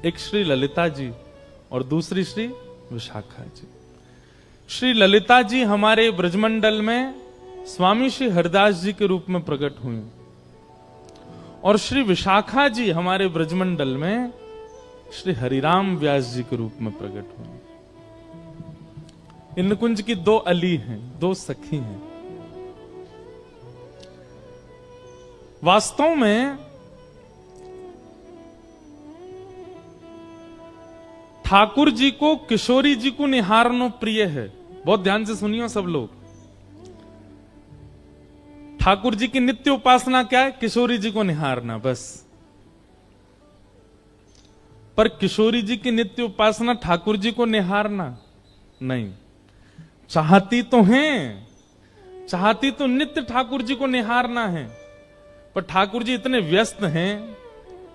एक श्री ललिता जी और दूसरी श्री विशाखा जी। श्री ललिता जी हमारे ब्रजमंडल में स्वामी श्री हरिदास जी के रूप में प्रकट हुई और श्री विशाखा जी हमारे ब्रजमंडल में श्री हरिराम व्यास जी के रूप में प्रकट हुई। इन कुंज की दो अली हैं, दो सखी हैं। वास्तव में ठाकुर जी को किशोरी जी को निहारनो प्रिय है। बहुत ध्यान से सुनियो सब लोग। ठाकुर जी की नित्य उपासना क्या है? किशोरी जी को निहारना, बस। पर किशोरी जी की नित्य उपासना ठाकुर जी को निहारना नहीं। चाहती तो हैं, चाहती तो नित्य ठाकुर जी को निहारना है, पर ठाकुर जी इतने व्यस्त हैं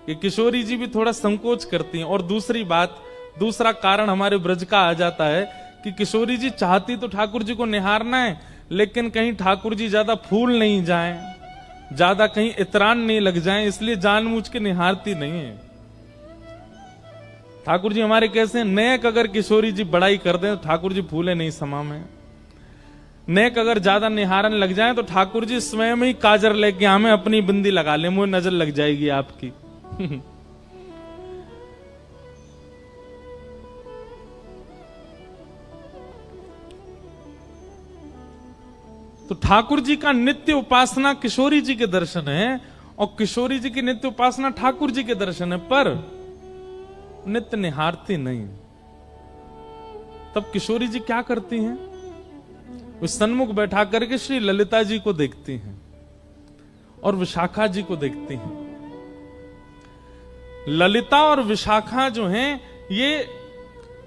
कि किशोरी जी भी थोड़ा संकोच करती हैं। और दूसरी बात, दूसरा कारण हमारे ब्रज का आ जाता है कि किशोरी जी चाहती तो ठाकुर जी को निहारना है, लेकिन कहीं ठाकुर जी ज्यादा फूल नहीं जाएं, ज्यादा कहीं इतरान नहीं लग जाएं, इसलिए जानबूझ के निहारती नहीं है। ठाकुर जी हमारे कैसे नेक, अगर किशोरी जी बड़ाई कर दें तो ठाकुर जी फूले नहीं समा में। नेक अगर ज्यादा निहारन लग जाए तो ठाकुर जी स्वयं ही काजर लेके हमें अपनी बिंदी लगा ले, मुझे नजर लग जाएगी आपकी। तो ठाकुर जी का नित्य उपासना किशोरी जी के दर्शन है और किशोरी जी की नित्य उपासना ठाकुर जी के दर्शन है, पर नित्य निहारती नहीं। तब किशोरी जी क्या करती हैं? वे सन्मुख बैठा करके श्री ललिता जी को देखती हैं और विशाखा जी को देखती हैं। ललिता और विशाखा जो हैं, ये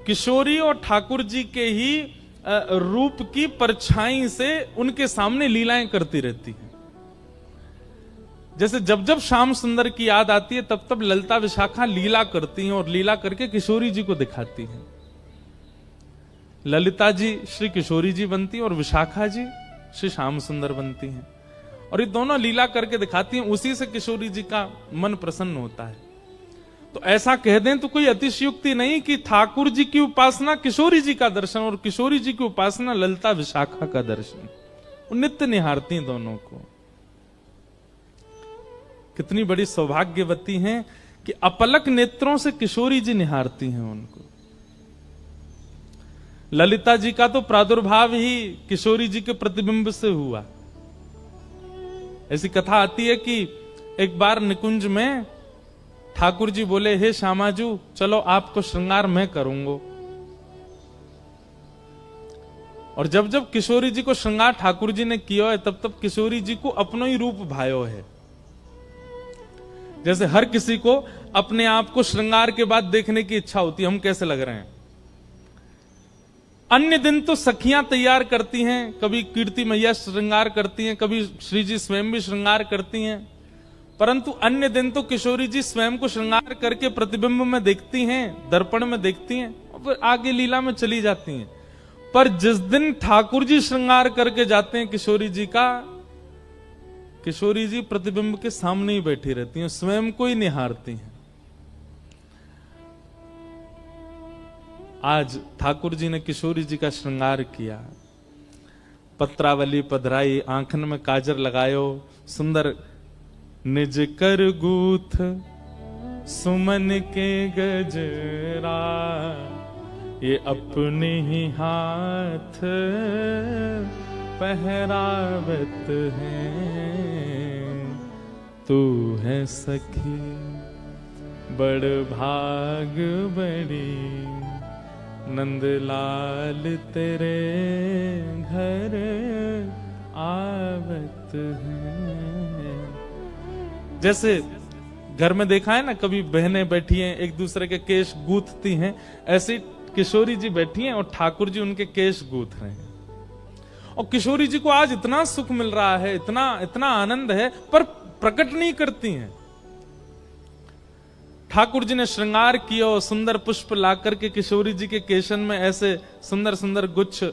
किशोरी और ठाकुर जी के ही रूप की परछाई से उनके सामने लीलाएं करती रहती हैं। जैसे जब जब श्याम सुंदर की याद आती है तब तब ललिता विशाखा लीला करती हैं और लीला करके किशोरी जी को दिखाती हैं। ललिता जी श्री किशोरी जी बनती हैं और विशाखा जी श्री श्याम सुंदर बनती हैं, और ये दोनों लीला करके दिखाती हैं। उसी से किशोरी जी का मन प्रसन्न होता है। तो ऐसा कह दें तो कोई अतिशयोक्ति नहीं कि ठाकुर जी की उपासना किशोरी जी का दर्शन और किशोरी जी की उपासना ललिता विशाखा का दर्शन। वो नित्य निहारती हैं दोनों को। कितनी बड़ी सौभाग्यवती हैं कि अपलक नेत्रों से किशोरी जी निहारती हैं उनको। ललिता जी का तो प्रादुर्भाव ही किशोरी जी के प्रतिबिंब से हुआ। ऐसी कथा आती है कि एक बार निकुंज में ठाकुर जी बोले, हे श्यामाजू चलो आपको श्रृंगार मैं करूंगा। और जब जब किशोरी जी को श्रृंगार ठाकुर जी ने किया है तब तब किशोरी जी को अपनो ही रूप भायो है। जैसे हर किसी को अपने आप को श्रृंगार के बाद देखने की इच्छा होती है, हम कैसे लग रहे हैं। अन्य दिन तो सखियां तैयार करती हैं, कभी कीर्ति मैया श्रृंगार करती हैं, कभी श्री जी स्वयं भी श्रृंगार करती हैं, परंतु अन्य दिन तो किशोरी जी स्वयं को श्रृंगार करके प्रतिबिंब में देखती हैं, दर्पण में देखती हैं और फिर आगे लीला में चली जाती हैं। पर जिस दिन ठाकुर जी श्रृंगार करके जाते हैं किशोरी जी का, किशोरी जी प्रतिबिंब के सामने ही बैठी रहती हैं, स्वयं को ही निहारती हैं। आज ठाकुर जी ने किशोरी जी का श्रृंगार किया, पत्रावली पधराई, आंखन में काजर लगायो, सुंदर निज कर गूथ सुमन के गजरा, ये अपने ही हाथ पहरावत है। तू है सखी बड़ भाग बड़ी, नंदलाल तेरे घर आवत है। जैसे घर में देखा है ना, कभी बहनें बैठी हैं एक दूसरे के केश गूंथती हैं, ऐसे किशोरी जी बैठी हैं और ठाकुर जी उनके केश गूंथ रहे हैं। और किशोरी जी को आज इतना सुख मिल रहा है, इतना इतना आनंद है, पर प्रकट नहीं करती हैं। ठाकुर जी ने श्रृंगार किया और सुंदर पुष्प ला करके किशोरी जी के केशन में ऐसे सुंदर सुंदर गुच्छ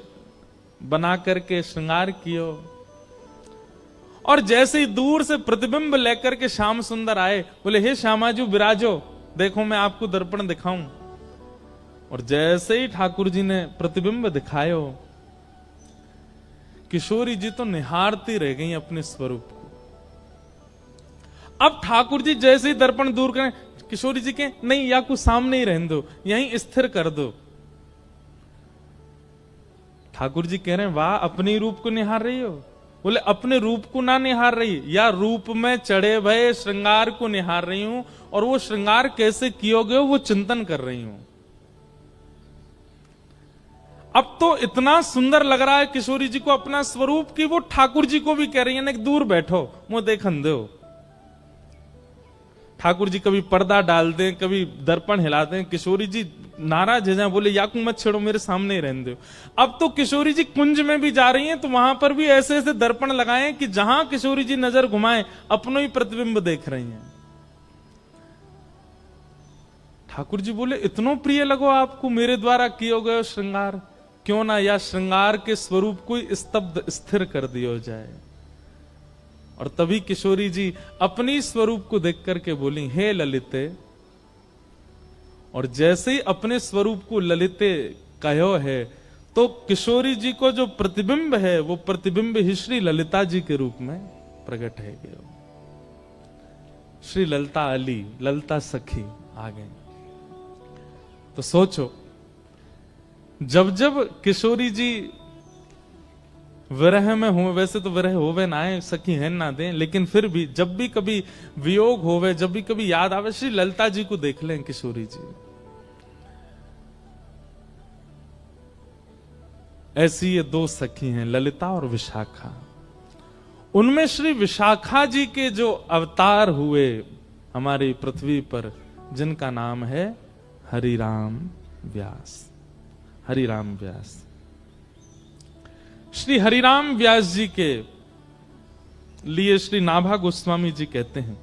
बना करके श्रृंगार किया, और जैसे ही दूर से प्रतिबिंब लेकर के श्याम सुंदर आए, बोले हे श्यामाजू विराजो, देखो मैं आपको दर्पण दिखाऊं। और जैसे ही ठाकुर जी ने प्रतिबिंब दिखायो, किशोरी जी तो निहारती रह गई अपने स्वरूप को। अब ठाकुर जी जैसे ही दर्पण दूर करें, किशोरी जी के नहीं, या कुछ सामने ही रहने दो, यहीं स्थिर कर दो। ठाकुर जी कह रहे हैं, वाह, अपने रूप को निहार रही हो? बोले अपने रूप को ना निहार रही, या रूप में चढ़े भये श्रृंगार को निहार रही हूं, और वो श्रृंगार कैसे कियोगे वो चिंतन कर रही हूं। अब तो इतना सुंदर लग रहा है किशोरी जी को अपना स्वरूप की वो ठाकुर जी को भी कह रही है ना, दूर बैठो, मुंह देखन दो। ठाकुर जी कभी पर्दा डाल दें, कभी दर्पण हिला दें, किशोरी जी नाराज है जाए, बोले याकू मत छेड़ो, मेरे सामने ही रहने दो। अब तो किशोरी जी कुंज में भी जा रही हैं, तो वहां पर भी ऐसे ऐसे दर्पण लगाएं कि जहां किशोरी जी नजर घुमाएं अपनो ही प्रतिबिंब देख रही हैं। ठाकुर जी बोले, इतनो प्रिय लगो आपको मेरे द्वारा किए गए श्रृंगार, क्यों ना या श्रृंगार के स्वरूप को स्तब्ध स्थिर कर दिया जाए। और तभी किशोरी जी अपनी स्वरूप को देख करके बोली, हे ललिते। और जैसे ही अपने स्वरूप को ललिते कहो है, तो किशोरी जी को जो प्रतिबिंब है वो प्रतिबिंब ही श्री ललिता जी के रूप में प्रकट है गया। श्री ललिता अली, ललिता सखी आ गई। तो सोचो, जब जब किशोरी जी विरह में हो, वैसे तो विरह होवे ना आए, सखी है ना दे, लेकिन फिर भी जब भी कभी वियोग होवे, जब भी कभी याद आवे, श्री ललिता जी को देख लें किशोरी जी। ऐसी ये दो सखी हैं, ललिता और विशाखा। उनमें श्री विशाखा जी के जो अवतार हुए हमारी पृथ्वी पर, जिनका नाम है हरिराम व्यास। हरिराम व्यास, श्री हरिराम व्यास जी के लिए श्री नाभा गोस्वामी जी कहते हैं,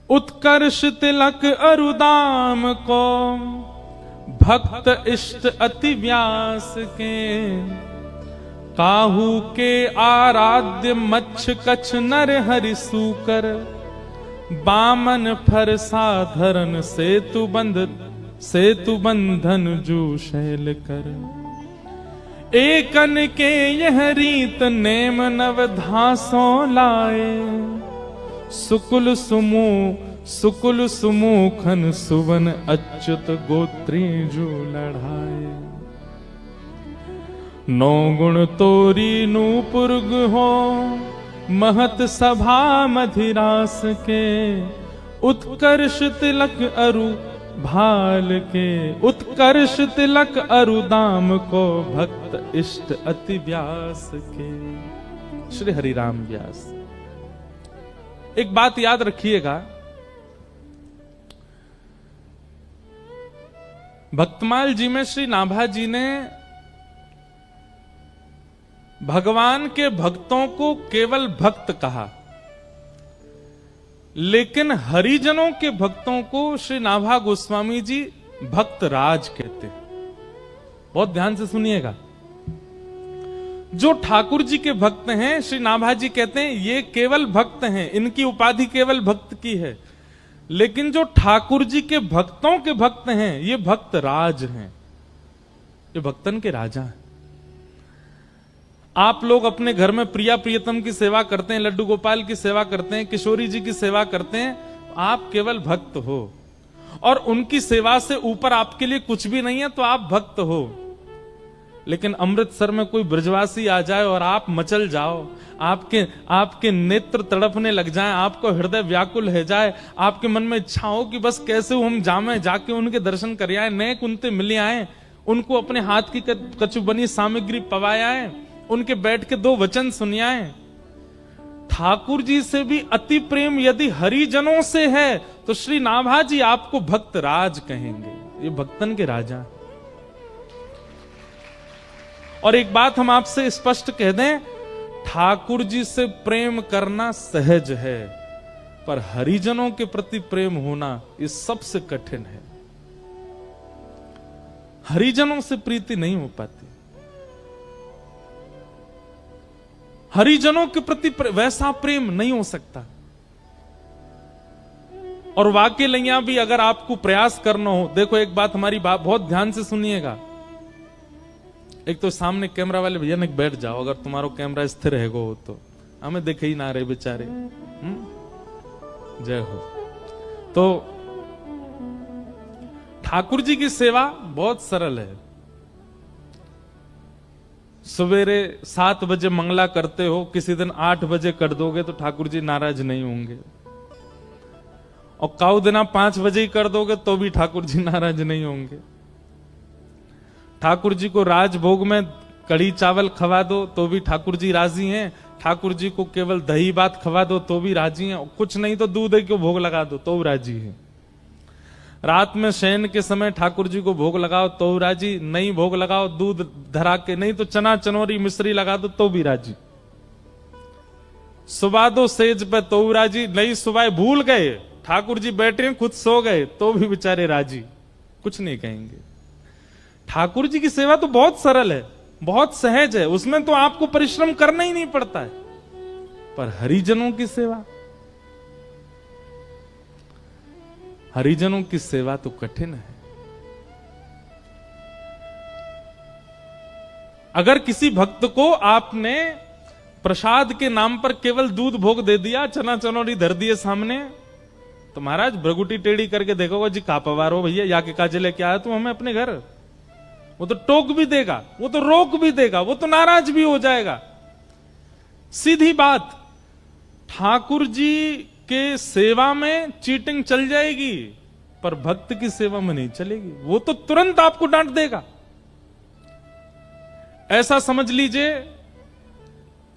उत्कर्ष तिलक अरुदाम को भक्त इष्ट अति व्यास के, काहू के आराध्य मच्छ कच्छ नर हरि सूकर, बामन फर साधरन सेतु बंधन जू शैल कर, एकन के यह रीत नेम नवधासों लाए, सुकुल सुमुखन सुवन अच्युत गोत्री जो लढ़ाए, नौ गुण तोरी नूपुर्ग हो महत सभा मधिरास के, उत्कर्ष तिलक अरु भाल के, उत्कर्ष तिलक अरुदाम को भक्त इष्ट अति व्यास के। श्री हरिराम व्यास। एक बात याद रखिएगा, भक्तमाल जी में श्री नाभा जी ने भगवान के भक्तों को केवल भक्त कहा, लेकिन हरिजनों के भक्तों को श्री नाभा गोस्वामी जी भक्त राज कहते हैं। बहुत ध्यान से सुनिएगा, जो ठाकुर जी के भक्त हैं श्री नाभा जी कहते हैं ये केवल भक्त हैं, इनकी उपाधि केवल भक्त की है, लेकिन जो ठाकुर जी के भक्तों के भक्त हैं ये भक्त राज हैं, ये भक्तन के राजा हैं। आप लोग अपने घर में प्रिया प्रियतम की सेवा करते हैं, लड्डू गोपाल की सेवा करते हैं, किशोरी जी की सेवा करते हैं, आप केवल भक्त हो, और उनकी सेवा से ऊपर आपके लिए कुछ भी नहीं है तो आप भक्त हो। लेकिन अमृतसर में कोई ब्रजवासी आ जाए और आप मचल जाओ, आपके नेत्र तड़पने लग जाएं, आपको हृदय व्याकुल हो जाए, आपके मन में इच्छा हो कि बस कैसे हम जामे जाके उनके दर्शन कर आए, नए कुंते मिले आए, उनको अपने हाथ की कछु बनी सामग्री पवाए, उनके बैठ के दो वचन सुनियाए। ठाकुर जी से भी अति प्रेम यदि हरिजनों से है तो श्री नाभा जी आपको भक्त राज कहेंगे, ये भक्तन के राजा। और एक बात हम आपसे स्पष्ट कह दें, ठाकुर जी से प्रेम करना सहज है, पर हरिजनों के प्रति प्रेम होना ये सबसे कठिन है। हरिजनों से प्रीति नहीं हो पाती, हरिजनों के प्रति वैसा प्रेम नहीं हो सकता। और वाकई लैया भी अगर आपको प्रयास करना हो, देखो एक बात हमारी बात बहुत ध्यान से सुनिएगा। एक तो सामने कैमरा वाले भैया ने बैठ जाओ, अगर तुम्हारा कैमरा स्थिर है हो तो हमें देखे ही ना रहे बेचारे। जय हो। तो ठाकुर जी की सेवा बहुत सरल है। सवेरे 7 बजे मंगला करते हो, किसी दिन 8 बजे कर दोगे तो ठाकुर जी नाराज नहीं होंगे, और काऊ दिना 5 बजे ही कर दोगे तो भी ठाकुर जी नाराज नहीं होंगे। ठाकुर जी को राजभोग में कढ़ी चावल खवा दो तो भी ठाकुर जी राजी हैं। ठाकुर जी को केवल दही भात खवा दो तो भी राजी हैं। कुछ नहीं तो दूध के भोग लगा दो तो राजी हैं। रात में शयन के समय ठाकुर जी को भोग लगाओ तो राजी, नहीं भोग लगाओ दूध धरा के, नहीं तो चना चनोरी मिश्री लगा दो तो भी राजी। सुबह दो सेज पे तो राजी, नहीं सुबह भूल गए ठाकुर जी बैठे हैं खुद सो गए तो भी बेचारे राजी, कुछ नहीं कहेंगे। ठाकुर जी की सेवा तो बहुत सरल है, बहुत सहज है, उसमें तो आपको परिश्रम करना ही नहीं पड़ता है। पर हरिजनों की सेवा, हरिजनों की सेवा तो कठिन है। अगर किसी भक्त को आपने प्रसाद के नाम पर केवल दूध भोग दे दिया, चना चनौरी धर दिए सामने, तो महाराज भ्रगुटी टेढ़ी करके देखोगे जी का पवार हो भैया, या के काजे लेके आया तू हमें अपने घर। वो तो टोक भी देगा, वो तो रोक भी देगा, वो तो नाराज भी हो जाएगा। सीधी बात, ठाकुर जी के सेवा में चीटिंग चल जाएगी पर भक्त की सेवा में नहीं चलेगी। वो तो तुरंत आपको डांट देगा। ऐसा समझ लीजिए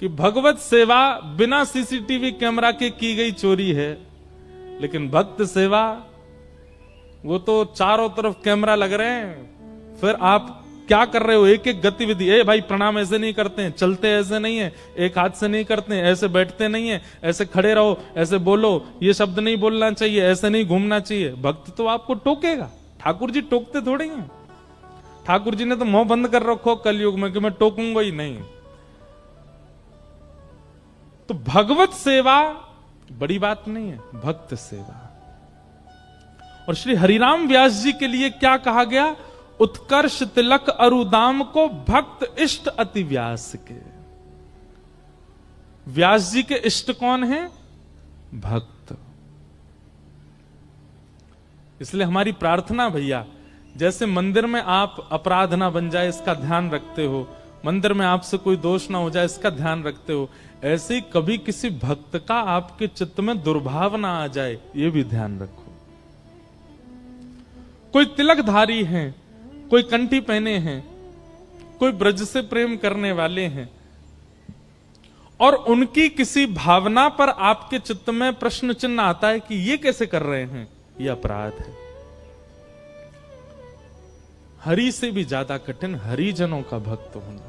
कि भगवत सेवा बिना सीसीटीवी कैमरा के की गई चोरी है, लेकिन भक्त सेवा वो तो चारों तरफ कैमरा लग रहे हैं, फिर आप क्या कर रहे हो, एक एक गतिविधि, ए भाई प्रणाम ऐसे नहीं करते हैं, चलते ऐसे नहीं है, एक हाथ से नहीं करते हैं, ऐसे बैठते नहीं है, ऐसे खड़े रहो, ऐसे बोलो, ये शब्द नहीं बोलना चाहिए, ऐसे नहीं घूमना चाहिए। भक्त तो आपको टोकेगा, ठाकुर जी टोकते थोड़े हैं। ठाकुर जी ने तो मुंह बंद कर रखो कलयुग में कि मैं टोकूंगा ही नहीं। तो भगवत सेवा बड़ी बात नहीं है, भक्त सेवा। और श्री हरिराम व्यास जी के लिए क्या कहा गया, उत्कर्ष तिलक अरुदाम को भक्त इष्ट अति व्यास के। व्यास जी के इष्ट कौन है, भक्त। इसलिए हमारी प्रार्थना भैया, जैसे मंदिर में आप अपराध ना बन जाए इसका ध्यान रखते हो, मंदिर में आपसे कोई दोष ना हो जाए इसका ध्यान रखते हो, ऐसे ही कभी किसी भक्त का आपके चित्त में दुर्भाव ना आ जाए ये भी ध्यान रखो। कोई तिलकधारी हैं, कोई कंठी पहने हैं, कोई ब्रज से प्रेम करने वाले हैं, और उनकी किसी भावना पर आपके चित्त में प्रश्न चिन्ह आता है कि ये कैसे कर रहे हैं, ये अपराध है। हरि से भी ज्यादा कठिन हरिजनों का भक्त होना।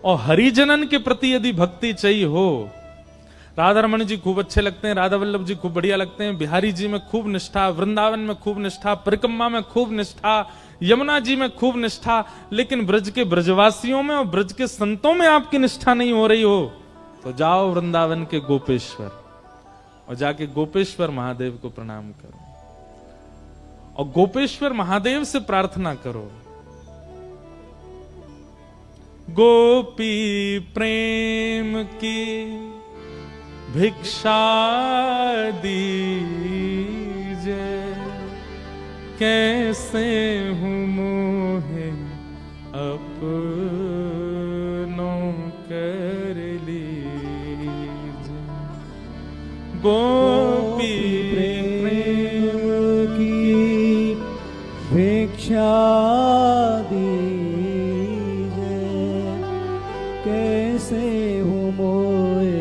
और हरिजनन के प्रति यदि भक्ति चाहिए हो, राधा रमन जी खूब अच्छे लगते हैं, राधा वल्लभ जी खूब बढ़िया लगते हैं, बिहारी जी में खूब निष्ठा, वृंदावन में खूब निष्ठा, परिक्रमा में खूब निष्ठा, यमुना जी में खूब निष्ठा, लेकिन ब्रज के ब्रजवासियों में और ब्रज के संतों में आपकी निष्ठा नहीं हो रही हो, तो जाओ वृंदावन के गोपेश्वर और जाके गोपेश्वर महादेव को प्रणाम करो और गोपेश्वर महादेव से प्रार्थना करो, गोपी प्रेम की भिक्षा दीजे, कैसे हूँ मोहे अपनों कर लीजे। गोपी प्रेम की भिक्षा दीजे, कैसे हूँ मोहे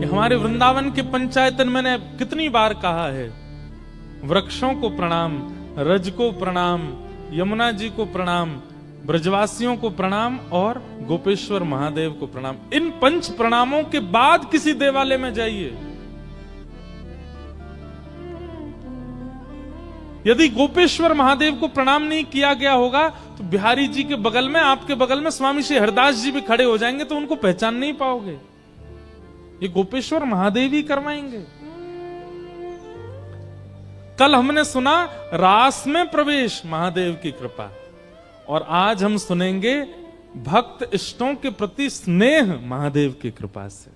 हमारे वृंदावन के पंचायतन मैंने कितनी बार कहा है, वृक्षों को प्रणाम, रज को प्रणाम, यमुना जी को प्रणाम, ब्रजवासियों को प्रणाम और गोपेश्वर महादेव को प्रणाम। इन 5 प्रणामों के बाद किसी देवालय में जाइए। यदि गोपेश्वर महादेव को प्रणाम नहीं किया गया होगा तो बिहारी जी के बगल में, आपके बगल में स्वामी श्री हरदास जी भी खड़े हो जाएंगे तो उनको पहचान नहीं पाओगे। ये गोपेश्वर महादेव ही करवाएंगे। कल हमने सुना रास में प्रवेश महादेव की कृपा, और आज हम सुनेंगे भक्त इष्टों के प्रति स्नेह महादेव की कृपा से।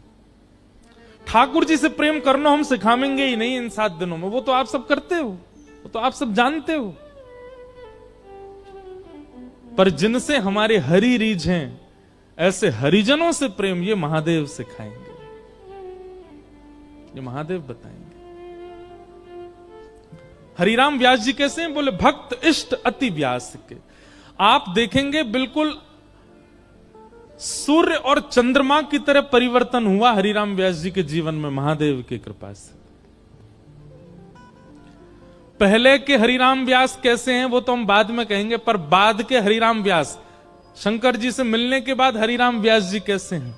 ठाकुर जी से प्रेम करना हम सिखाएंगे ही नहीं इन 7 दिनों में, वो तो आप सब करते हो, वो तो आप सब जानते हो, पर जिनसे हमारे हरि रीझ हैं, ऐसे हरिजनों से प्रेम ये महादेव सिखाएंगे, ये महादेव बताएंगे। हरिराम व्यास जी कैसे हैं? बोले भक्त इष्ट अति व्यास के। आप देखेंगे बिल्कुल सूर्य और चंद्रमा की तरह परिवर्तन हुआ हरिराम व्यास जी के जीवन में महादेव की कृपा से। पहले के हरिराम व्यास कैसे हैं वो तो हम बाद में कहेंगे, पर बाद के हरिराम व्यास, शंकर जी से मिलने के बाद हरिराम व्यास जी कैसे हैं?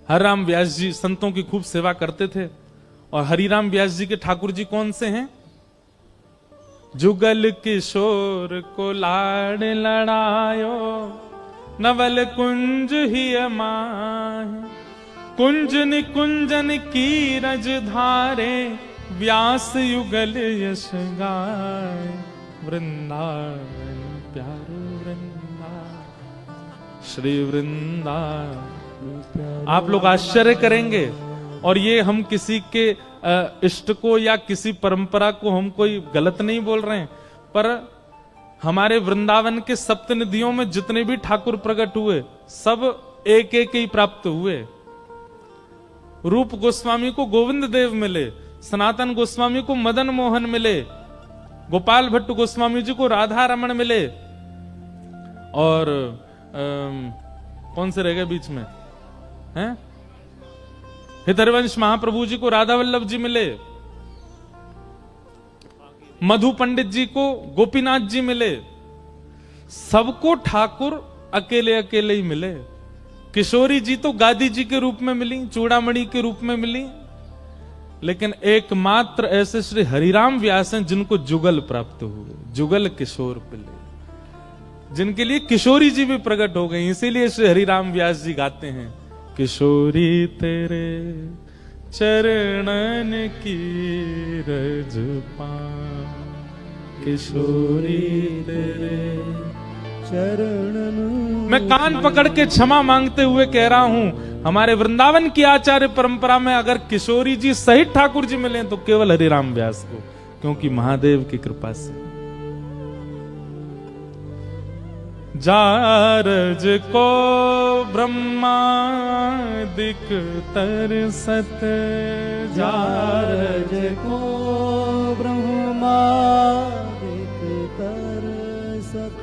हरिराम व्यास जी संतों की खूब सेवा करते थे, और हरिराम व्यास जी के ठाकुर जी कौन से हैं? जुगल किशोर को लाड़ लड़ायो, नवल कुंज ही माहे, कुंज निकुंजन की रज धारे, व्यास युगल यश गाय, वृंदावन प्यारो वृंदावन, श्री वृंदावन। आप लोग आश्चर्य करेंगे, और ये हम किसी के इष्ट को या किसी परंपरा को हम कोई गलत नहीं बोल रहे हैं, पर हमारे वृंदावन के सप्त निधियों में जितने भी ठाकुर प्रकट हुए सब एक एक ही प्राप्त हुए। रूप गोस्वामी को गोविंद देव मिले, सनातन गोस्वामी को मदन मोहन मिले, गोपाल भट्ट गोस्वामी जी को राधा रमण मिले, और कौन से रह गए बीच में हैं? हितरवंश महाप्रभु जी को राधा वल्लभ जी मिले, मधु पंडित जी को गोपीनाथ जी मिले, सबको ठाकुर अकेले अकेले ही मिले। किशोरी जी तो गादी जी के रूप में मिली, चूड़ामणि के रूप में मिली, लेकिन एकमात्र ऐसे श्री हरिराम व्यास हैं जिनको जुगल प्राप्त हुए, जुगल किशोर मिले, जिनके लिए किशोरी जी भी प्रकट हो गई। इसीलिए श्री हरिराम व्यास जी गाते हैं, किशोरी तेरे चरणन की रज पाऊं, किशोरी तेरे चरणन। मैं कान पकड़ के क्षमा मांगते हुए कह रहा हूं, हमारे वृंदावन की आचार्य परंपरा में अगर किशोरी जी सहित ठाकुर जी मिले तो केवल हरिराम व्यास को, क्योंकि महादेव की कृपा से। जारज को ब्रह्मादिक तरसत, जारज को ब्रह्मादिक तरसत,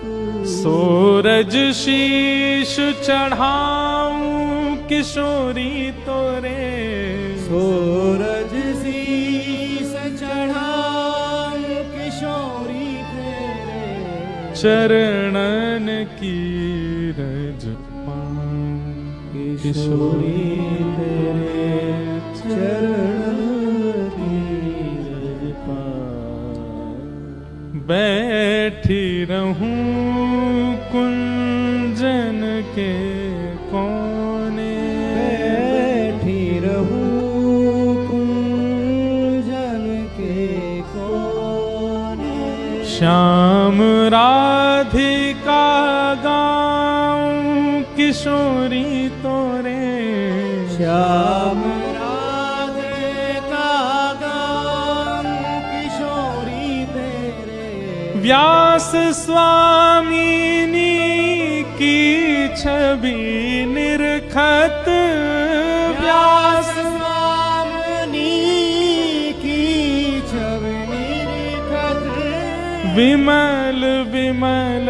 सूरज शीश चढ़ाऊं किशोरी तोरे, सूरज शीस चढ़ाऊं किशोरी तेरे, चरणन की रज पाऊं, किशोरी तेरे चरणन की रज पाऊं। बैठी रहूं कुंजन के कोने, बैठी रहूं कुंजन के कोने, श्याम राधिका गाऊं किशोरी तोरे, श्याम राधिका गाऊं किशोरी तेरे, व्यास स्वामिनी की छवि निरखत, व्यास स्वामिनी की छवि निरखत, विमल विमल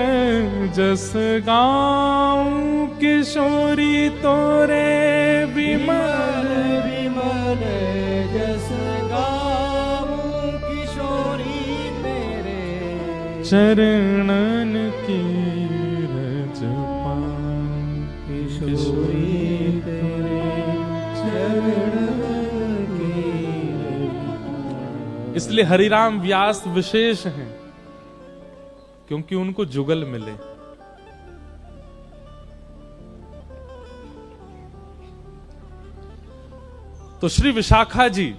जस गाऊं किशोरी तोरे, विमल विमल जस गाऊं किशोरी तेरे, चरणन की रज पाऊं किशोरी तेरे इसलिए हरिराम व्यास विशेष हैं, क्योंकि उनको जुगल मिले। तो श्री विशाखा जी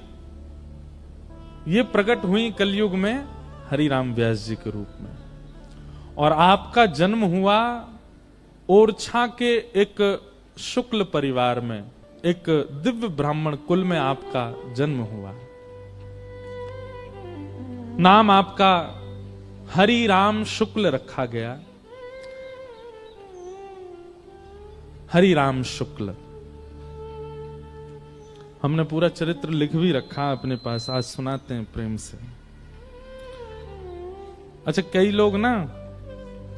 ये प्रकट हुई कलयुग में हरिराम व्यास जी के रूप में, और आपका जन्म हुआ ओरछा के एक शुक्ल परिवार में, एक दिव्य ब्राह्मण कुल में आपका जन्म हुआ। नाम आपका हरिराम शुक्ल रखा गया, हरिराम शुक्ल। हमने पूरा चरित्र लिख भी रखा अपने पास, आज सुनाते हैं प्रेम से। अच्छा, कई लोग ना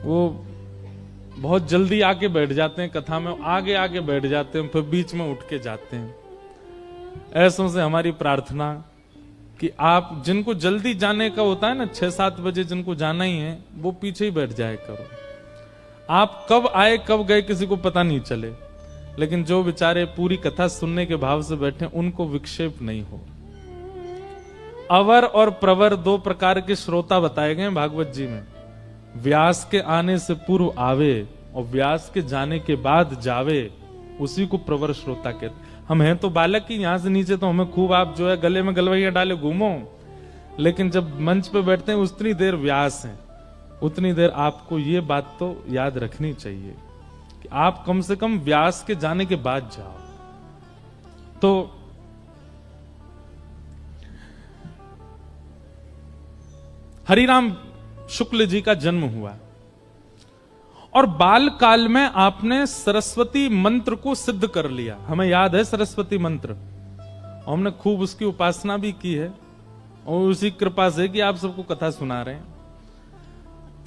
वो बहुत जल्दी आके बैठ जाते हैं कथा में, आगे आगे बैठ जाते हैं, फिर बीच में उठ के जाते हैं। ऐसों से हमारी प्रार्थना कि आप जिनको जल्दी जाने का होता है ना, 6-7 बजे जिनको जाना ही है, वो पीछे ही बैठ जाए करो। आप कब आए कब गए किसी को पता नहीं चले, लेकिन जो बेचारे पूरी कथा सुनने के भाव से बैठे उनको विक्षेप नहीं हो। अवर और प्रवर 2 प्रकार के श्रोता बताए गए भागवत जी में। व्यास के आने से पूर्व आवे और व्यास के जाने के बाद जावे, उसी को प्रवर श्रोता कहते। हम हैं तो बालक ही, यहां से नीचे तो हमें खूब आप जो है गले में गलवैया डाले घूमो, लेकिन जब मंच पे बैठते हैं उतनी देर व्यास हैं, उतनी देर आपको ये बात तो याद रखनी चाहिए कि आप कम से कम व्यास के जाने के बाद जाओ। तो हरिराम शुक्ल जी का जन्म हुआ और बाल काल में आपने सरस्वती मंत्र को सिद्ध कर लिया। हमें याद है सरस्वती मंत्र, और हमने खूब उसकी उपासना भी की है, और उसी कृपा से कि आप सबको कथा सुना रहे हैं।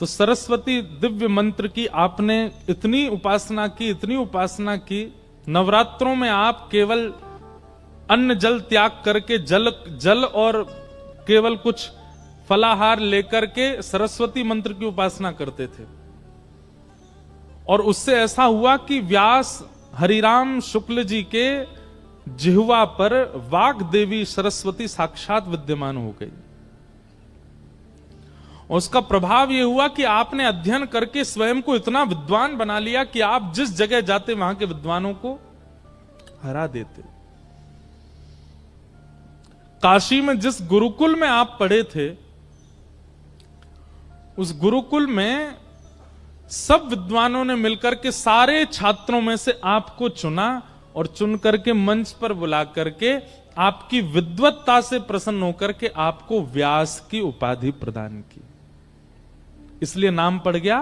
तो सरस्वती दिव्य मंत्र की आपने इतनी उपासना की, इतनी उपासना की, नवरात्रों में आप केवल अन्न जल त्याग करके जल और केवल कुछ फलाहार लेकर के सरस्वती मंत्र की उपासना करते थे। और उससे ऐसा हुआ कि व्यास हरिराम शुक्ल जी के जिह्वा पर वाग देवी सरस्वती साक्षात विद्यमान हो गई। उसका प्रभाव यह हुआ कि आपने अध्ययन करके स्वयं को इतना विद्वान बना लिया कि आप जिस जगह जाते वहां के विद्वानों को हरा देते। काशी में जिस गुरुकुल में आप पढ़े थे, उस गुरुकुल में सब विद्वानों ने मिलकर के सारे छात्रों में से आपको चुना और चुन करके मंच पर बुला करके आपकी विद्वत्ता से प्रसन्न होकर के आपको व्यास की उपाधि प्रदान की। इसलिए नाम पड़ गया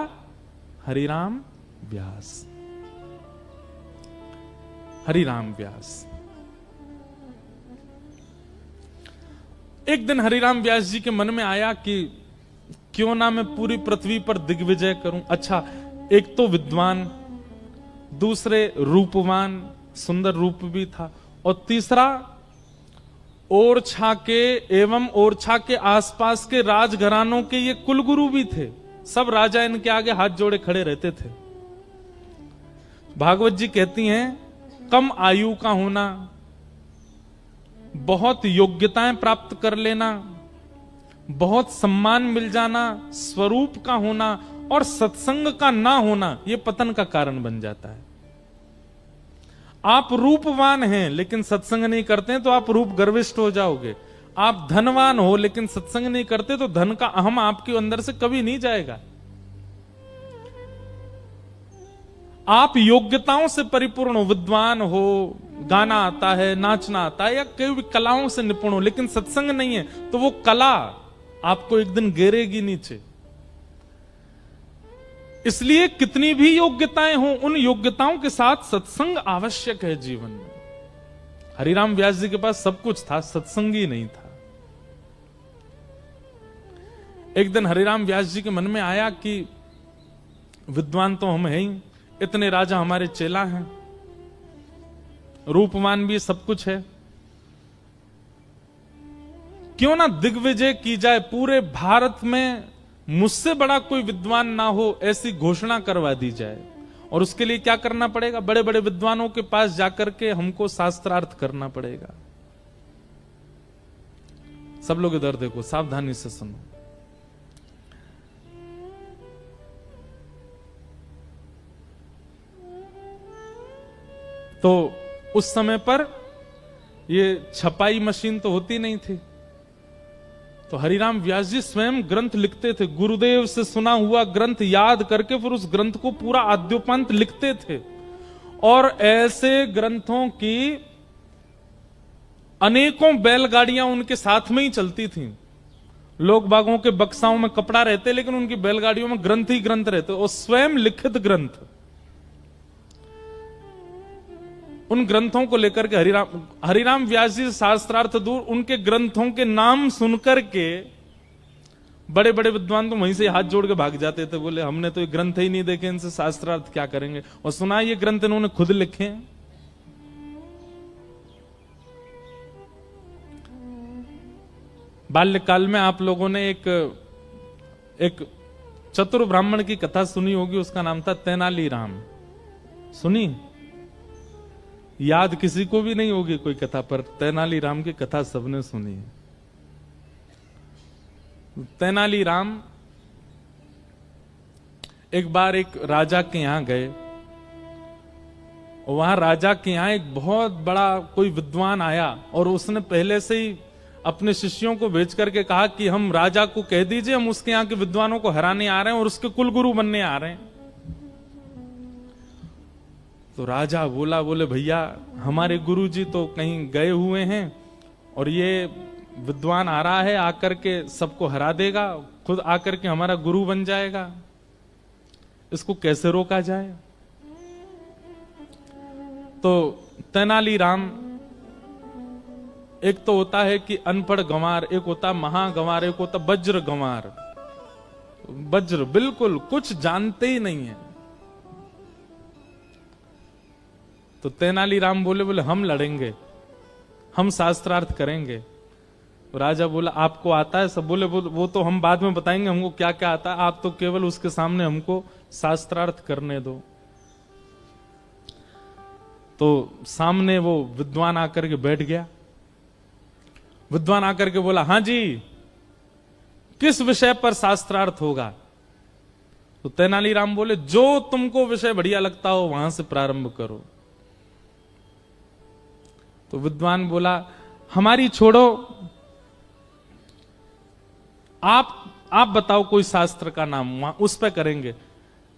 हरिराम व्यास। हरिराम व्यास। एक दिन हरिराम व्यास जी के मन में आया कि क्यों ना मैं पूरी पृथ्वी पर दिग्विजय करूं। अच्छा, एक तो विद्वान, दूसरे रूपवान, सुंदर रूप भी था, और तीसरा ओरछा के एवं ओरछा के आसपास के राजघरानों के ये कुलगुरु भी थे। सब राजा इनके आगे हाथ जोड़े खड़े रहते थे। भागवत जी कहती हैं, कम आयु का होना, बहुत योग्यताएं प्राप्त कर लेना, बहुत सम्मान मिल जाना, स्वरूप का होना और सत्संग का ना होना, यह पतन का कारण बन जाता है। आप रूपवान हैं लेकिन सत्संग नहीं करते हैं तो आप रूप गर्विष्ठ हो जाओगे। आप धनवान हो लेकिन सत्संग नहीं करते तो धन का अहम आपके अंदर से कभी नहीं जाएगा। आप योग्यताओं से परिपूर्ण हो, विद्वान हो, गाना आता है, नाचना आता है, या कोई भी कलाओं से निपुण हो, लेकिन सत्संग नहीं है तो वो कला आपको एक दिन गिरेगी नीचे। इसलिए कितनी भी योग्यताएं हो, उन योग्यताओं के साथ सत्संग आवश्यक है जीवन में। हरिराम व्यास जी के पास सब कुछ था, सत्संग ही नहीं था। एक दिन हरिराम व्यास जी के मन में आया कि विद्वान तो हम हैं ही, इतने राजा हमारे चेला हैं, रूपवान भी सब कुछ है, क्यों ना दिग्विजय की जाए, पूरे भारत में मुझसे बड़ा कोई विद्वान ना हो ऐसी घोषणा करवा दी जाए। और उसके लिए क्या करना पड़ेगा? बड़े बड़े विद्वानों के पास जाकर के हमको शास्त्रार्थ करना पड़ेगा। सब लोग इधर देखो, सावधानी से सुनो। तो उस समय पर ये छपाई मशीन तो होती नहीं थी, तो हरिराम व्यास जी स्वयं ग्रंथ लिखते थे, गुरुदेव से सुना हुआ ग्रंथ याद करके फिर उस ग्रंथ को पूरा आद्योपांत लिखते थे। और ऐसे ग्रंथों की अनेकों बैलगाड़ियां उनके साथ में ही चलती थीं। लोग बागों के बक्साओं में कपड़ा रहते, लेकिन उनकी बैलगाड़ियों में ग्रंथ ही ग्रंथ रहते, और स्वयं लिखित ग्रंथ। उन ग्रंथों को लेकर के हरिराम व्यास जी शास्त्रार्थ दूर, उनके ग्रंथों के नाम सुनकर के बड़े बड़े विद्वान तो वहीं से हाथ जोड़ के भाग जाते थे, बोले हमने तो ये ग्रंथ ही नहीं देखे, इनसे शास्त्रार्थ क्या करेंगे। और सुना ये ग्रंथ इन्होंने खुद लिखे हैं। बाल्यकाल में आप लोगों ने एक चतुर ब्राह्मण की कथा सुनी होगी, उसका नाम था तेनालीराम। सुनी? याद किसी को भी नहीं होगी कोई कथा, पर तेनालीराम की कथा सबने सुनी है। तेनालीराम एक बार एक राजा के यहां गए, और वहां राजा के यहां एक बहुत बड़ा कोई विद्वान आया, और उसने पहले से ही अपने शिष्यों को भेज करके कहा कि हम राजा को कह दीजिए हम उसके यहाँ के विद्वानों को हराने आ रहे हैं और उसके कुलगुरु बनने आ रहे हैं। तो राजा बोले भैया हमारे गुरुजी तो कहीं गए हुए हैं, और ये विद्वान आ रहा है, आकर के सबको हरा देगा, खुद आकर के हमारा गुरु बन जाएगा, इसको कैसे रोका जाए। तो तेनालीराम, एक तो होता है कि अनपढ़ गंवार, एक होता महागंवार, एक होता वज्र गंवार। वज्र बिल्कुल कुछ जानते ही नहीं है। तो तेनालीराम बोले हम लड़ेंगे, हम शास्त्रार्थ करेंगे। राजा बोला आपको आता है सब? बोले वो तो हम बाद में बताएंगे हमको क्या क्या आता है, आप तो केवल उसके सामने हमको शास्त्रार्थ करने दो। तो सामने वो विद्वान आकर के बैठ गया। विद्वान आकर के बोला हाँ जी, किस विषय पर शास्त्रार्थ होगा? तो तेनालीराम बोले जो तुमको विषय बढ़िया लगता हो वहां से प्रारंभ करो। तो विद्वान बोला हमारी छोड़ो, आप बताओ कोई शास्त्र का नाम, वहां उस पे करेंगे।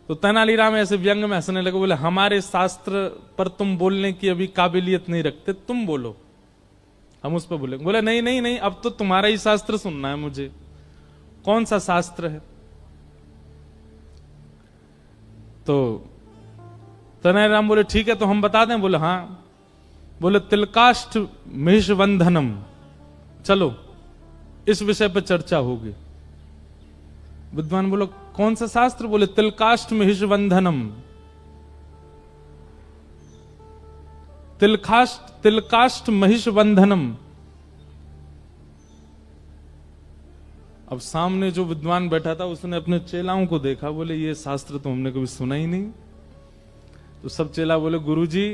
तो तेनालीराम ऐसे व्यंग में हंसने लगे, बोले हमारे शास्त्र पर तुम बोलने की अभी काबिलियत नहीं रखते, तुम बोलो, हम उस पर बोलेंगे। बोले नहीं नहीं नहीं, अब तो तुम्हारा ही शास्त्र सुनना है मुझे। कौन सा शास्त्र है? तो तेनालीराम बोले ठीक है, तो हम बता दें? बोले हाँ। बोले तिलकाष्ठ महिषबंधनम, चलो इस विषय पर चर्चा होगी। विद्वान बोलो कौन सा शास्त्र? बोले तिलकाष्ठ महिषबंधनम। तिलकाष्ठ महिषबंधनम। अब सामने जो विद्वान बैठा था उसने अपने चेलाओं को देखा, बोले ये शास्त्र तो हमने कभी सुना ही नहीं। तो सब चेला बोले गुरुजी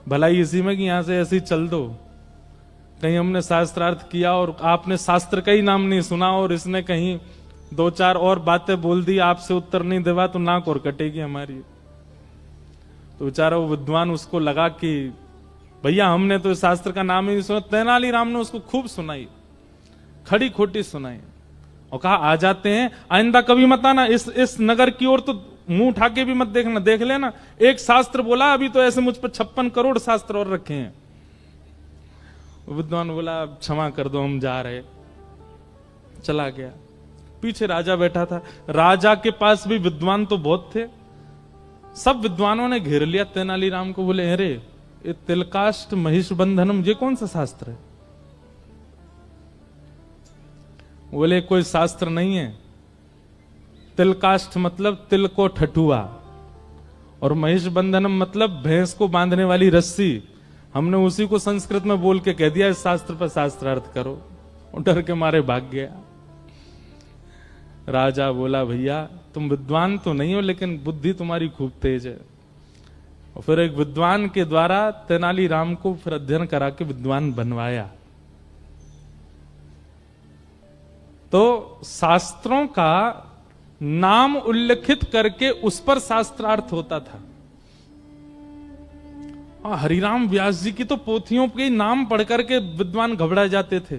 भलाई इसी में कि यहां से ऐसे ही चल दो, कहीं हमने शास्त्रार्थ किया और आपने शास्त्र का ही नाम नहीं सुना और इसने कहीं दो चार और बातें बोल दी, आपसे उत्तर नहीं देवा तो नाक और कटेगी हमारी। तो बेचारा वो विद्वान, उसको लगा कि भैया हमने तो शास्त्र का नाम ही नहीं सुना। तेनालीराम ने उसको खूब सुनाई, खड़ी खोटी सुनाई, और कहा आ जाते हैं, आइंदा कभी मत आना इस नगर की ओर, तो मुंह उठा के भी मत देखना, देख लेना एक शास्त्र बोला, अभी तो ऐसे मुझ पर 56 करोड़ शास्त्र और रखे हैं। विद्वान बोला क्षमा कर दो हम जा रहे, चला गया। पीछे राजा बैठा था, राजा के पास भी विद्वान तो बहुत थे, सब विद्वानों ने घेर लिया तेनालीराम को। बोले अरे ये तिलकाष्ठ महिषबंधनम ये कौन सा शास्त्र है? बोले कोई शास्त्र नहीं है, तिलकाष्ठ मतलब तिल को ठठुआ, और महिषबंधनम मतलब भैंस को बांधने वाली रस्सी। हमने उसी को संस्कृत में बोल के कह दिया इस शास्त्र पर शास्त्रार्थ करो, और डर के मारे भाग गया। राजा बोला भैया तुम विद्वान तो नहीं हो, लेकिन बुद्धि तुम्हारी खूब तेज है। और फिर एक विद्वान के द्वारा तेनालीराम को फिर अध्ययन करा के विद्वान बनवाया। तो शास्त्रों का नाम उल्लेखित करके उस पर शास्त्रार्थ होता था। हरिराम व्यास जी की तो पोथियों के नाम पढ़ करके विद्वान घबरा जाते थे।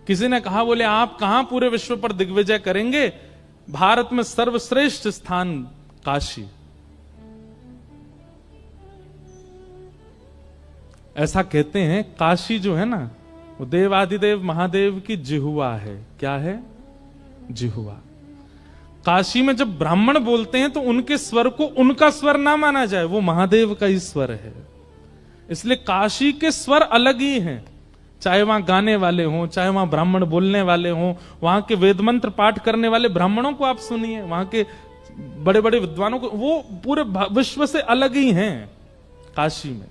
किसी ने कहा, बोले आप कहां पूरे विश्व पर दिग्विजय करेंगे, भारत में सर्वश्रेष्ठ स्थान काशी। ऐसा कहते हैं काशी जो है ना, वो देवादिदेव महादेव की जिह्वा है। क्या है? जिह्वा। काशी में जब ब्राह्मण बोलते हैं तो उनके स्वर को उनका स्वर ना माना जाए, वो महादेव का ही स्वर है। इसलिए काशी के स्वर अलग ही हैं। चाहे वहां गाने वाले हों, चाहे वहां ब्राह्मण बोलने वाले हों, वहां के वेद मंत्र पाठ करने वाले ब्राह्मणों को आप सुनिए, वहां के बड़े बड़े विद्वानों को, वो पूरे विश्व से अलग ही हैं। काशी में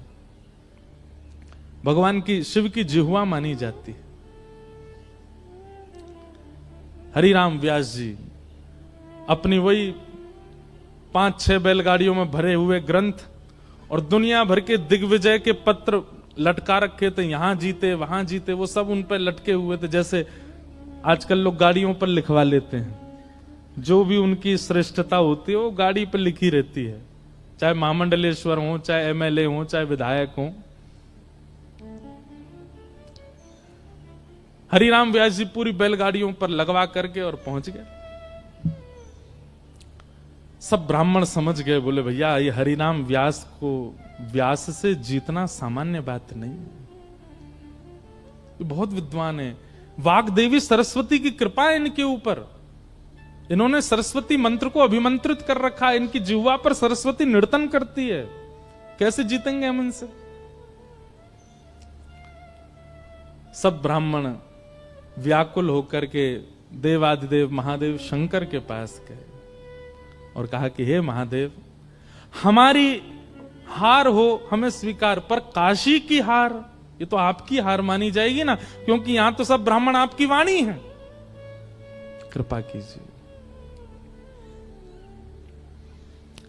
भगवान की, शिव की जिह्वा मानी जाती है। हरिराम व्यास जी अपनी वही 5-6 बैलगाड़ियों में भरे हुए ग्रंथ और दुनिया भर के दिग्विजय के पत्र लटका रखे थे, यहां जीते वहां जीते, वो सब उन पर लटके हुए थे। जैसे आजकल लोग गाड़ियों पर लिखवा लेते हैं, जो भी उनकी श्रेष्ठता होती है वो गाड़ी पर लिखी रहती है, चाहे महामंडलेश्वर हो, चाहे एमएलए हो, चाहे विधायक हो। हरिराम व्यास जी पूरी बैलगाड़ियों पर लगवा करके और पहुंच गए। सब ब्राह्मण समझ गए, बोले भैया ये हरिनाम व्यास को, व्यास से जीतना सामान्य बात नहीं है, ये बहुत विद्वान है। वाग्देवी सरस्वती की कृपा है इनके ऊपर, इन्होंने सरस्वती मंत्र को अभिमंत्रित कर रखा है, इनकी जिह्वा पर सरस्वती नर्तन करती है, कैसे जीतेंगे हम इनसे? सब ब्राह्मण व्याकुल होकर के देवादिदेव महादेव शंकर के पास गए और कहा कि हे महादेव, हमारी हार हो हमें स्वीकार, पर काशी की हार, ये तो आपकी हार मानी जाएगी ना, क्योंकि यहां तो सब ब्राह्मण आपकी वाणी है, कृपा कीजिए।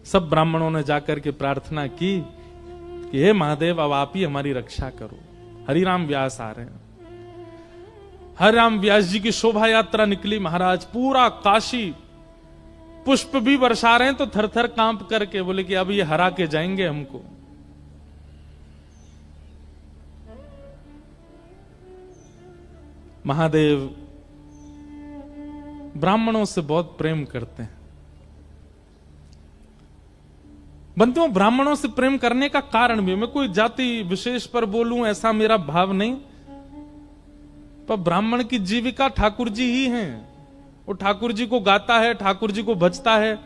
सब ब्राह्मणों ने जाकर के प्रार्थना की कि हे महादेव, अब आप ही हमारी रक्षा करो। हरिराम व्यास आ रहे हैं। हरिराम व्यास जी की शोभा यात्रा निकली महाराज, पूरा काशी पुष्प भी बरसा रहे हैं, तो थर थर कांप करके बोले कि अब ये हरा के जाएंगे हमको। महादेव ब्राह्मणों से बहुत प्रेम करते हैं। बंधुओं, ब्राह्मणों से प्रेम करने का कारण भी, मैं कोई जाति विशेष पर बोलूं ऐसा मेरा भाव नहीं, पर ब्राह्मण की जीविका ठाकुर जी ही हैं। वो ठाकुर जी को गाता है, ठाकुर जी को भजता है,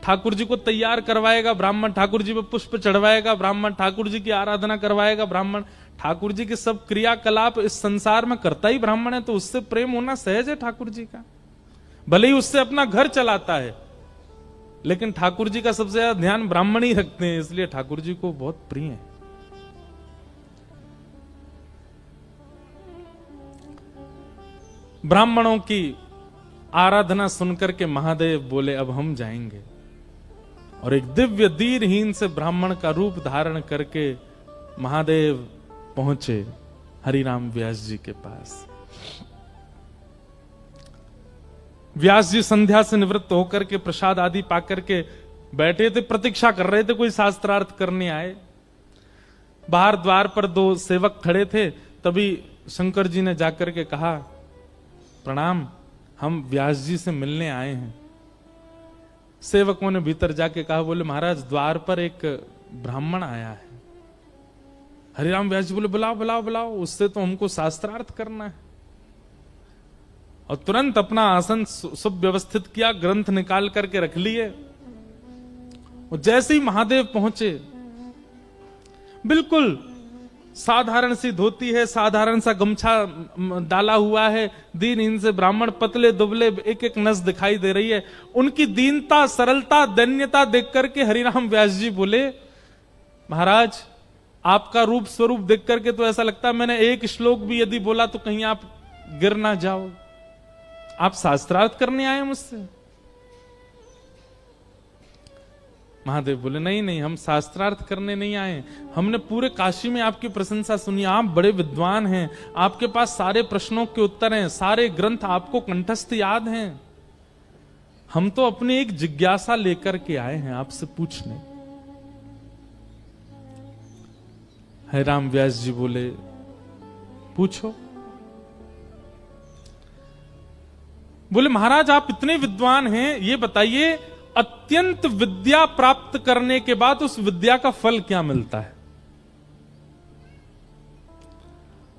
ठाकुर जी को तैयार करवाएगा ब्राह्मण, ठाकुर जी पे पुष्प चढ़वाएगा ब्राह्मण, ठाकुर जी की आराधना करवाएगा ब्राह्मण, ठाकुर जी के सब क्रियाकलाप इस संसार में करता ही ब्राह्मण है, तो उससे प्रेम होना सहज है ठाकुर जी का। भले ही उससे अपना घर चलाता है, लेकिन ठाकुर जी का सबसे ज्यादा ध्यान ब्राह्मण ही रखते हैं, इसलिए ठाकुर जी को बहुत प्रिय है। ब्राह्मणों की आराधना सुनकर के महादेव बोले अब हम जाएंगे, और एक दिव्य दीनहीन से ब्राह्मण का रूप धारण करके महादेव पहुंचे हरिराम व्यास जी के पास। व्यास जी संध्या से निवृत्त होकर के प्रसाद आदि पाकर के बैठे थे, प्रतीक्षा कर रहे थे कोई शास्त्रार्थ करने आए। बाहर द्वार पर 2 सेवक खड़े थे, तभी शंकर जी ने जाकर के कहा, प्रणाम, हम व्यास जी से मिलने आए हैं। सेवकों ने भीतर जाके कहा, बोले महाराज द्वार पर एक ब्राह्मण आया है। हरिराम व्यास जी बोले बुलाओ बुलाओ बुलाओ, उससे तो हमको शास्त्रार्थ करना है। और तुरंत अपना आसन सुव्यवस्थित किया, ग्रंथ निकाल करके रख लिए। और जैसे ही महादेव पहुंचे, बिल्कुल साधारण सी धोती है, साधारण सा गमछा डाला हुआ है, दीनहीन से ब्राह्मण, पतले दुबले, एक एक नस दिखाई दे रही है। उनकी दीनता, सरलता, दैन्यता देख करके हरिराम व्यास जी बोले, महाराज आपका रूप स्वरूप देख करके तो ऐसा लगता है मैंने एक श्लोक भी यदि बोला तो कहीं आप गिर ना जाओ। आप शास्त्रार्थ करने आए मुझसे? महादेव बोले नहीं नहीं, हम शास्त्रार्थ करने नहीं आए, हमने पूरे काशी में आपकी प्रशंसा सुनी, आप बड़े विद्वान हैं, आपके पास सारे प्रश्नों के उत्तर हैं, सारे ग्रंथ आपको कंठस्थ याद हैं, हम तो अपनी एक जिज्ञासा लेकर के आए हैं आपसे पूछने। हरिराम व्यास जी बोले पूछो। बोले महाराज आप इतने विद्वान हैं, ये बताइए अत्यंत विद्या प्राप्त करने के बाद उस विद्या का फल क्या मिलता है?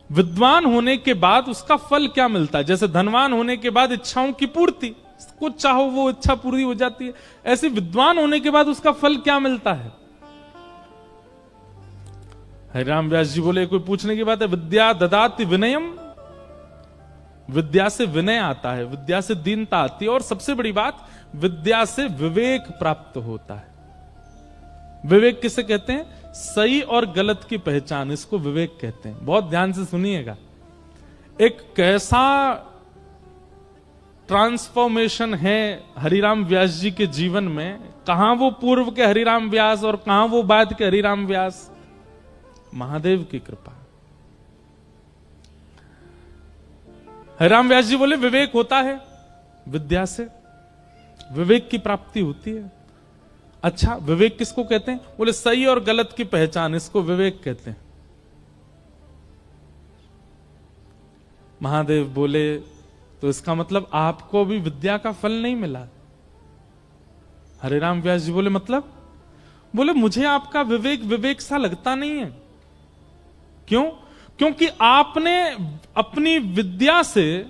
विद्वान होने के बाद उसका फल क्या मिलता है? जैसे धनवान होने के बाद इच्छाओं की पूर्ति, कुछ चाहो वो इच्छा पूरी हो जाती है, ऐसे विद्वान होने के बाद उसका फल क्या मिलता है? हरिराम व्यास जी बोले कोई पूछने की बात है? विद्या ददाति विनयम, विद्या से विनय आता है, विद्या से दीनता आती है, और सबसे बड़ी बात विद्या से विवेक प्राप्त होता है। विवेक किसे कहते हैं? सही और गलत की पहचान, इसको विवेक कहते हैं। बहुत ध्यान से सुनिएगा, एक कैसा ट्रांसफॉर्मेशन है हरिराम व्यास जी के जीवन में, कहां वो पूर्व के हरिराम व्यास और कहां वो बाद के हरिराम व्यास, महादेव की कृपा। हरिराम व्यास जी बोले विवेक होता है, विद्या से विवेक की प्राप्ति होती है। अच्छा, विवेक किसको कहते हैं? बोले सही और गलत की पहचान, इसको विवेक कहते हैं। महादेव बोले तो इसका मतलब आपको भी विद्या का फल नहीं मिला? हरिराम व्यास जी बोले मतलब? बोले मुझे आपका विवेक विवेक सा लगता नहीं है। क्यों? क्योंकि आपने अपनी विद्या से,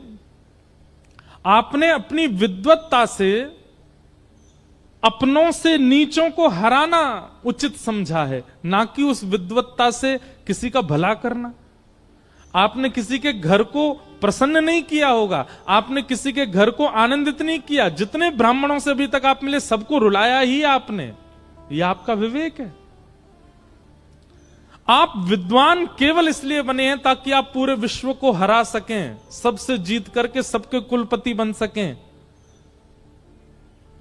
आपने अपनी विद्वत्ता से अपनों से नीचों को हराना उचित समझा है, ना कि उस विद्वत्ता से किसी का भला करना। आपने किसी के घर को प्रसन्न नहीं किया होगा, आपने किसी के घर को आनंदित नहीं किया, जितने ब्राह्मणों से अभी तक आप मिले सबको रुलाया ही आपने, यह आपका विवेक है। आप विद्वान केवल इसलिए बने हैं ताकि आप पूरे विश्व को हरा सकें, सबसे जीत करके सबके कुलपति बन सकें,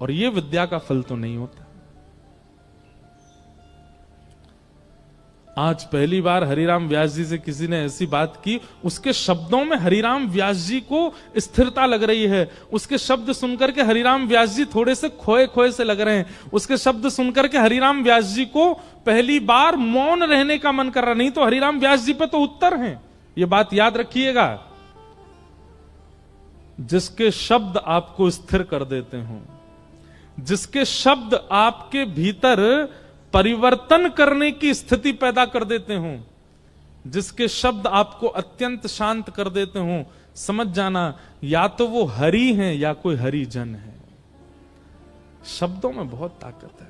और यह विद्या का फल तो नहीं होता। आज पहली बार हरिराम व्यास जी से किसी ने ऐसी बात की, उसके शब्दों में हरिराम व्यास जी को स्थिरता लग रही है, उसके शब्द सुनकर के हरिराम व्यास जी थोड़े से खोए खोए से लग रहे हैं, उसके शब्द सुनकर के हरिराम व्यास जी को पहली बार मौन रहने का मन कर रहा। नहीं तो हरिराम व्यास जी पे तो उत्तर हैं, ये बात याद रखिएगा। जिसके शब्द आपको स्थिर कर देते हो, जिसके शब्द आपके भीतर परिवर्तन करने की स्थिति पैदा कर देते हो, जिसके शब्द आपको अत्यंत शांत कर देते हो, समझ जाना या तो वो हरि हैं या कोई हरिजन है। शब्दों में बहुत ताकत है।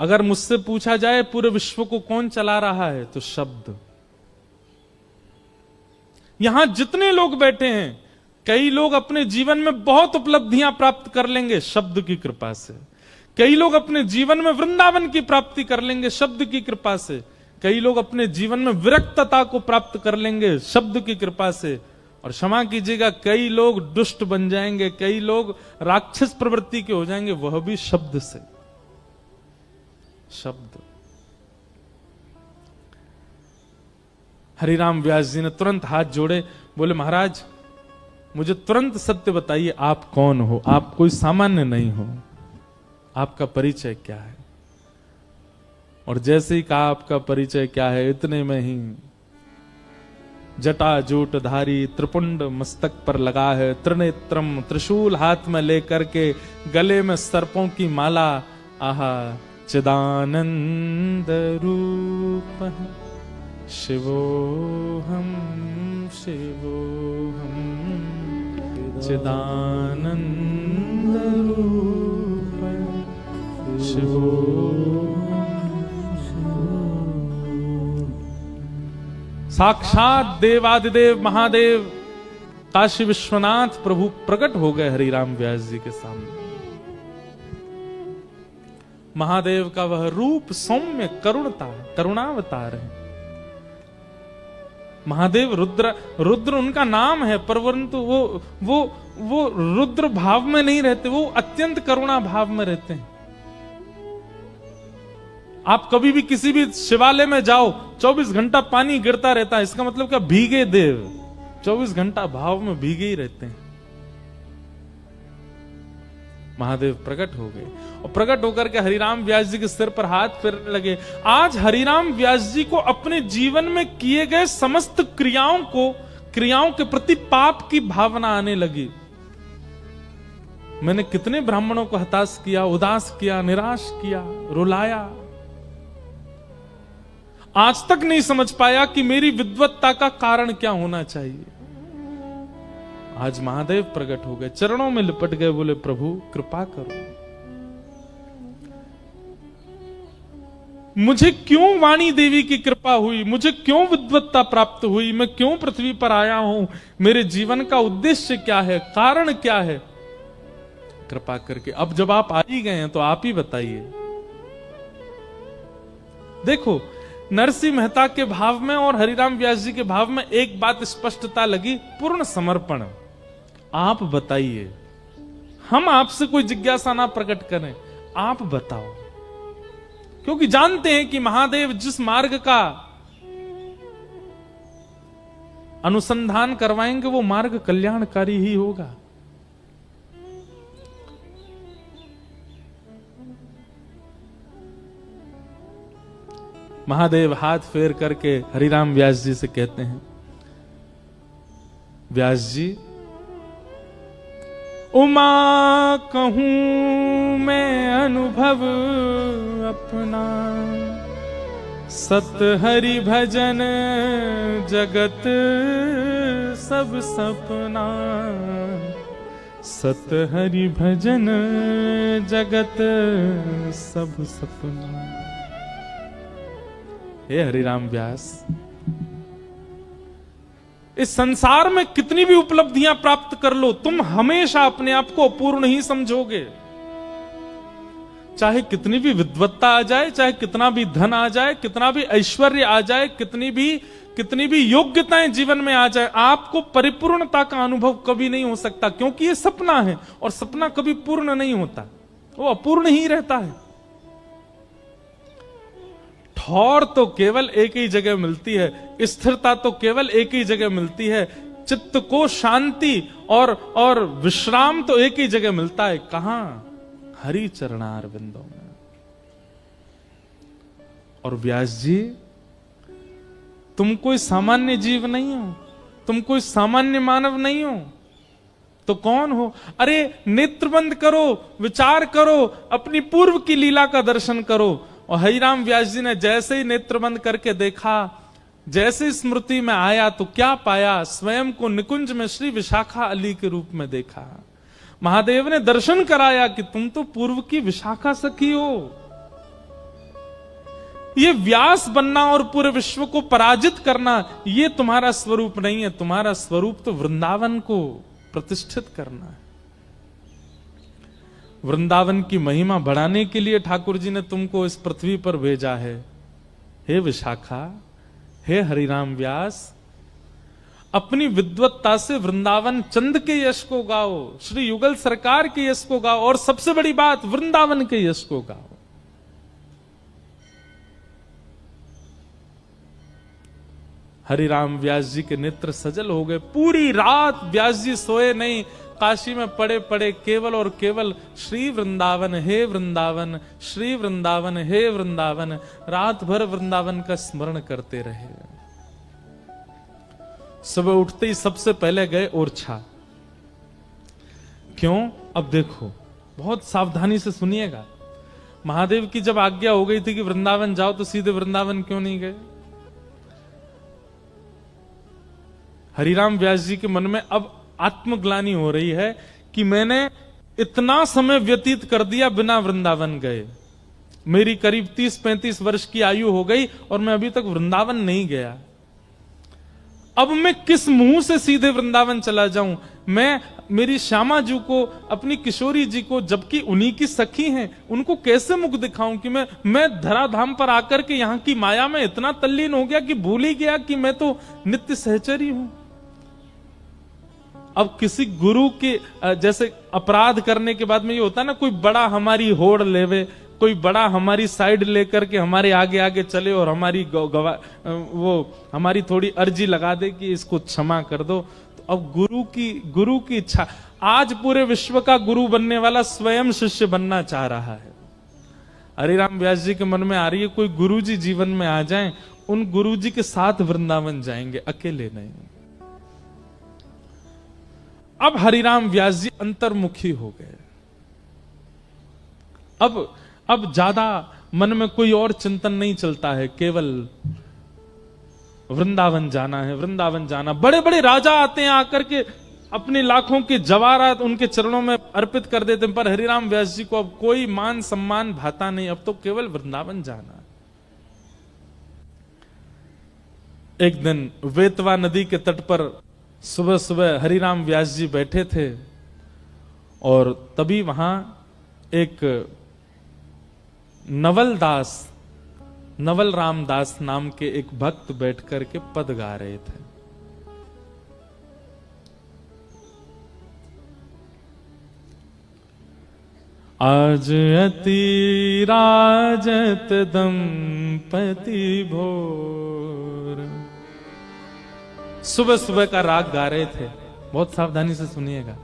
अगर मुझसे पूछा जाए पूरे विश्व को कौन चला रहा है, तो शब्द। यहां जितने लोग बैठे हैं, कई लोग अपने जीवन में बहुत उपलब्धियां प्राप्त कर लेंगे शब्द की कृपा से, कई लोग अपने जीवन में वृंदावन की प्राप्ति कर लेंगे शब्द की कृपा से, कई लोग अपने जीवन में विरक्तता को प्राप्त कर लेंगे शब्द की कृपा से, और क्षमा कीजिएगा कई लोग दुष्ट बन जाएंगे, कई लोग राक्षस प्रवृत्ति के हो जाएंगे, वह भी शब्द से। शब्द। हरिराम व्यास जी ने तुरंत हाथ जोड़े, बोले महाराज मुझे तुरंत सत्य बताइए, आप कौन हो? आप कोई सामान्य नहीं हो, आपका परिचय क्या है? और जैसे ही कहा आपका परिचय क्या है, इतने में ही जटा जूट धारी त्रिपुंड मस्तक पर लगा है, त्रिनेत्रम त्रिशूल हाथ में लेकर के, गले में सर्पों की माला, आहा चिदानंद रूप शिवोहम शिवोहम चिदानंद रूप शिवोहम। साक्षात देवादिदेव महादेव काशी विश्वनाथ प्रभु प्रकट हो गए हरिराम व्यास जी के सामने। महादेव का वह रूप सौम्य करुणता, करुणावतार है। महादेव रुद्र उनका नाम है, परंतु वो रुद्र भाव में नहीं रहते, वो अत्यंत करुणा भाव में रहते हैं। आप कभी भी किसी भी शिवालय में जाओ, 24 घंटा पानी गिरता रहता है, इसका मतलब क्या? भीगे देव 24 घंटा भाव में भीगे ही रहते हैं। महादेव प्रकट हो गए और प्रकट होकर के हरिराम व्यास जी के सिर पर हाथ फेरने लगे। आज हरिराम व्यास जी को अपने जीवन में किए गए समस्त क्रियाओं के प्रति पाप की भावना आने लगी। मैंने कितने ब्राह्मणों को हताश किया, उदास किया, निराश किया, रुलाया। आज तक नहीं समझ पाया कि मेरी विद्वत्ता का कारण क्या होना चाहिए। आज महादेव प्रकट हो गए, चरणों में लिपट गए, बोले प्रभु कृपा करो। मुझे क्यों वाणी देवी की कृपा हुई, मुझे क्यों विद्वत्ता प्राप्त हुई, मैं क्यों पृथ्वी पर आया हूं, मेरे जीवन का उद्देश्य क्या है, कारण क्या है, कृपा करके। अब जब आप आ ही गए हैं तो आप ही बताइए। देखो, नरसिंह मेहता के भाव में और हरिराम व्यास जी के भाव में एक बात स्पष्टता लगी, पूर्ण समर्पण। आप बताइए, हम आपसे कोई जिज्ञासा ना प्रकट करें, आप बताओ। क्योंकि जानते हैं कि महादेव जिस मार्ग का अनुसंधान करवाएंगे वो मार्ग कल्याणकारी ही होगा। महादेव हाथ फेर करके हरिराम व्यास जी से कहते हैं, व्यास जी, उमा कहूं मैं अनुभव अपना, सत हरि भजन जगत सब सपना, सत हरि भजन जगत सब सपना। हे हरिराम व्यास, इस संसार में कितनी भी उपलब्धियां प्राप्त कर लो, तुम हमेशा अपने आप को अपूर्ण ही समझोगे। चाहे कितनी भी विद्वत्ता आ जाए, चाहे कितना भी धन आ जाए, कितना भी ऐश्वर्य आ जाए, कितनी भी योग्यताएं जीवन में आ जाए, आपको परिपूर्णता का अनुभव कभी नहीं हो सकता, क्योंकि ये सपना है और सपना कभी पूर्ण नहीं होता, वो अपूर्ण ही रहता है। ठौर तो केवल एक ही जगह मिलती है, स्थिरता तो केवल एक ही जगह मिलती है, चित्त को शांति और विश्राम तो एक ही जगह मिलता है। कहां? हरि चरणार बिंदों में। और व्यास जी, तुम कोई सामान्य जीव नहीं हो, तुम कोई सामान्य मानव नहीं हो, तो कौन हो? अरे नेत्र बंद करो, विचार करो, अपनी पूर्व की लीला का दर्शन करो। और हरिराम व्यास जी ने जैसे ही नेत्र बंद करके देखा, जैसे स्मृति में आया, तो क्या पाया? स्वयं को निकुंज में श्री विशाखा अली के रूप में देखा। महादेव ने दर्शन कराया कि तुम तो पूर्व की विशाखा सखी हो। ये व्यास बनना और पूरे विश्व को पराजित करना, ये तुम्हारा स्वरूप नहीं है। तुम्हारा स्वरूप तो वृंदावन को प्रतिष्ठित करना है। वृंदावन की महिमा बढ़ाने के लिए ठाकुर जी ने तुमको इस पृथ्वी पर भेजा है। हे विशाखा, हे हरिराम व्यास, अपनी विद्वत्ता से वृंदावन चंद के यश को गाओ, श्री युगल सरकार के यश को गाओ, और सबसे बड़ी बात, वृंदावन के यश को गाओ। हरिराम व्यास जी के नेत्र सजल हो गए। पूरी रात व्यास जी सोए नहीं, काशी में पड़े पड़े केवल और केवल श्री वृंदावन हे वृंदावन, श्री वृंदावन हे वृंदावन, रात भर वृंदावन का स्मरण करते रहे। सुबह उठते ही सबसे पहले गए ओरछा। क्यों? अब देखो, बहुत सावधानी से सुनिएगा। महादेव की जब आज्ञा हो गई थी कि वृंदावन जाओ, तो सीधे वृंदावन क्यों नहीं गए? हरिराम व्यास जी के मन में अब आत्मग्लानि हो रही है कि मैंने इतना समय व्यतीत कर दिया बिना वृंदावन गए। मेरी करीब 30-35 वर्ष की आयु हो गई और मैं अभी तक वृंदावन नहीं गया। अब मैं किस मुंह से सीधे वृंदावन चला जाऊं? मैं मेरी श्यामा जी को, अपनी किशोरी जी को, जबकि उन्हीं की सखी हैं, उनको कैसे मुख दिखाऊं कि मैं धराधाम पर आकर के यहाँ की माया में इतना तल्लीन हो गया कि भूल ही गया कि मैं तो नित्य सहचरी हूं। अब किसी गुरु के जैसे अपराध करने के बाद में ये होता है ना, कोई बड़ा हमारी होड़ लेवे, कोई बड़ा हमारी साइड लेकर के हमारे आगे आगे चले और हमारी वो हमारी थोड़ी अर्जी लगा दे कि इसको क्षमा कर दो। तो अब गुरु की इच्छा, आज पूरे विश्व का गुरु बनने वाला स्वयं शिष्य बनना चाह रहा है। हरिराम व्यास जी के मन में आ रही है कोई गुरु जी जीवन में आ जाएं, उन गुरु जी के साथ वृंदावन जाएंगे, अकेले नहीं। अब हरिराम व्यास जी अंतर्मुखी हो गए। अब ज्यादा मन में कोई और चिंतन नहीं चलता है, केवल वृंदावन जाना है, वृंदावन जाना। बड़े बड़े राजा आते हैं, आकर के अपने लाखों के जवाहरात उनके चरणों में अर्पित कर देते हैं, पर हरिराम व्यास जी को अब कोई मान सम्मान भाता नहीं, अब तो केवल वृंदावन जाना है। एक दिन वेतवा नदी के तट पर सुबह सुबह हरिराम व्यास जी बैठे थे और तभी वहां एक नवल रामदास नाम के एक भक्त बैठ करके पद गा रहे थे। आज अति राजत दंपति भोर, सुबह सुबह का राग गा रहे थे। बहुत सावधानी से सुनिएगा,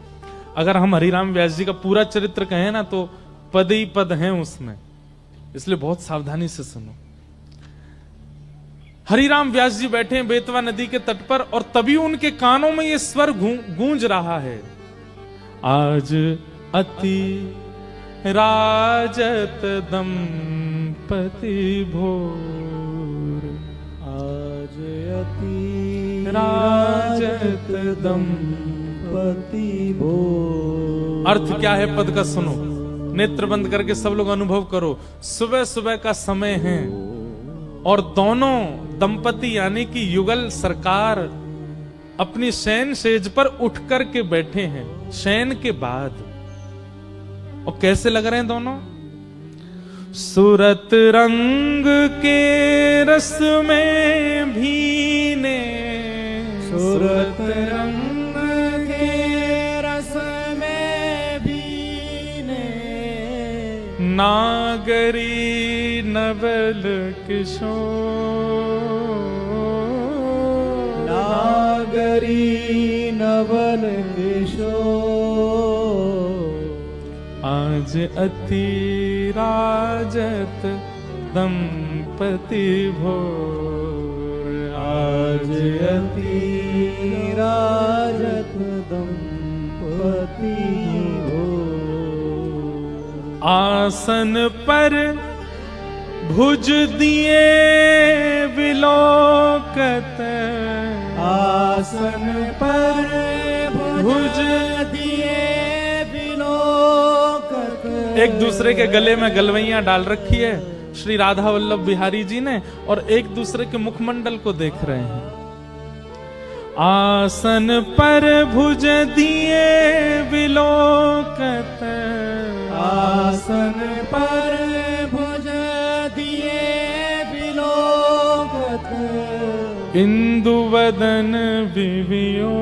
अगर हम हरिराम व्यास जी का पूरा चरित्र कहें ना तो पद ही पद हैं उसमें, इसलिए बहुत सावधानी से सुनो। हरिराम व्यास जी बैठे हैं बेतवा नदी के तट पर और तभी उनके कानों में ये स्वर गूंज रहा है, आज अति राजत दंपति भोर, आज अति राजत दंपति भोर। अर्थ क्या है पद का सुनो, नेत्र बंद करके सब लोग अनुभव करो। सुबह सुबह का समय है और दोनों दंपति यानी कि युगल सरकार अपनी शयन सेज पर उठ करके बैठे हैं शयन के बाद। और कैसे लग रहे हैं दोनों? सूरत रंग के रस में भीने, सूरत रंग के रस में भीने, नागरी नवल किशोर, नागरी नवल किशोर, आज अति राजत दंपति भोर, आज अति राजत दंपति भोर। आसन पर भुज दिए विलोकत, आसन पर भुज दिए विलोकत। एक दूसरे के गले में गलवैयां डाल रखी है श्री राधा वल्लभ बिहारी जी ने और एक दूसरे के मुखमंडल को देख रहे हैं। आसन पर भुज दिए विलोकत, आसन पर भुज दिए विलोकत। इंदु वदन विवियो,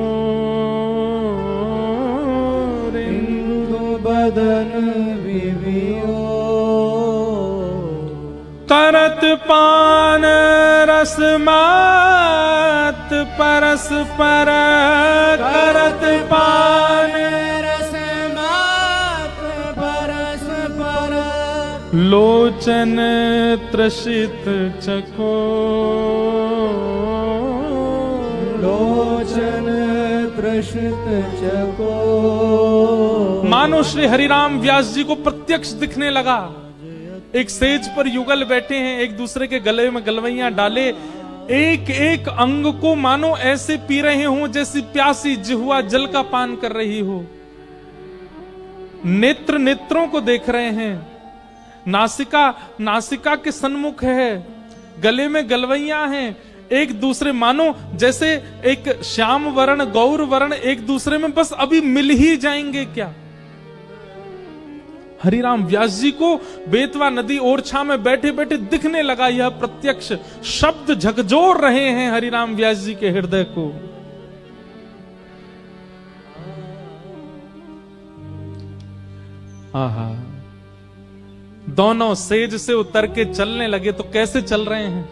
इंदु वदन विवियो। करत पान रसमात परस्पर, करत पान रसमात परस्पर। लोचन त्रसित चको, लोचन त्रसित चको। मानो श्री हरिराम व्यास जी को प्रत्यक्ष दिखने लगा। एक सेज पर युगल बैठे हैं, एक दूसरे के गले में गलवैयां डाले, एक एक अंग को मानो ऐसे पी रहे हो जैसी प्यासी जिह्वा जल का पान कर रही हो। नेत्र नेत्रों को देख रहे हैं, नासिका नासिका के सन्मुख है, गले में गलवैयां हैं, एक दूसरे, मानो जैसे एक श्याम वर्ण गौर वर्ण एक दूसरे में बस अभी मिल ही जाएंगे क्या। हरिराम व्यास जी को बेतवा नदी ओरछा में बैठे बैठे दिखने लगा यह प्रत्यक्ष शब्द झकझोर रहे हैं हरिराम व्यास जी के हृदय को। आहा, दोनों सेज से उतर के चलने लगे तो कैसे चल रहे हैं।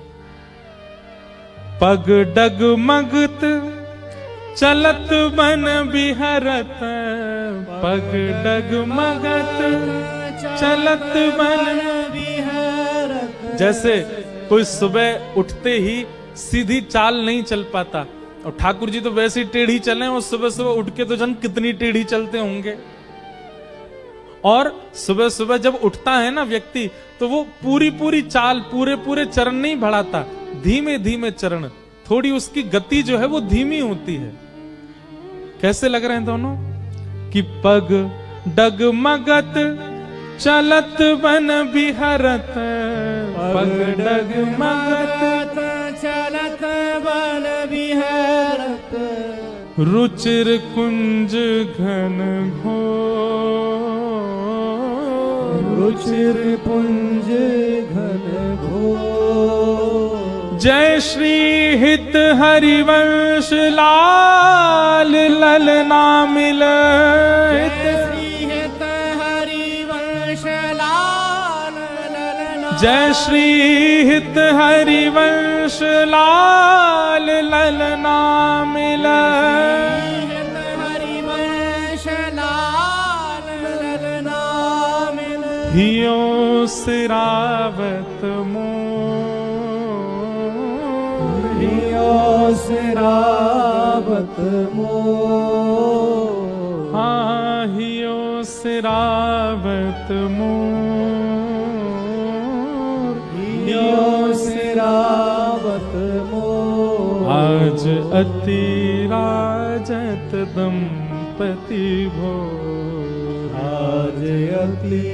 पग डगमगत चलत बन बिहरत, पग डगमगत चलत बन बिहरत। जैसे कोई सुबह उठते ही सीधी चाल नहीं चल पाता, और ठाकुर जी तो वैसे ही टेढ़ी चले, और सुबह सुबह उठ के तो जन कितनी टेढ़ी चलते होंगे। और सुबह सुबह जब उठता है ना व्यक्ति, तो वो पूरी पूरी चाल, पूरे पूरे चरण नहीं बढ़ाता, धीमे धीमे चरण, थोड़ी उसकी गति जो है वो धीमी होती है। कैसे लग रहे हैं दोनों कि पग डगमगत चलत बन बिहरत, पग डगमगत चलत बन बिहरत। रुचिर कुंज घन घोर, रुचिर पुंज घन घोर। जय श्री हित हरिवंश लाल ललना मिल, श्री हित हरिवंश लाल ललना। जय श्री हित हरिवंश लाल ललना मिल। हियो सिरावत मोर, हियो सिरावत मोर। हाँ, हियो सिरावत मोर, हियो सिरावत मोर। आज अति राजत दंपति भोर, आज अति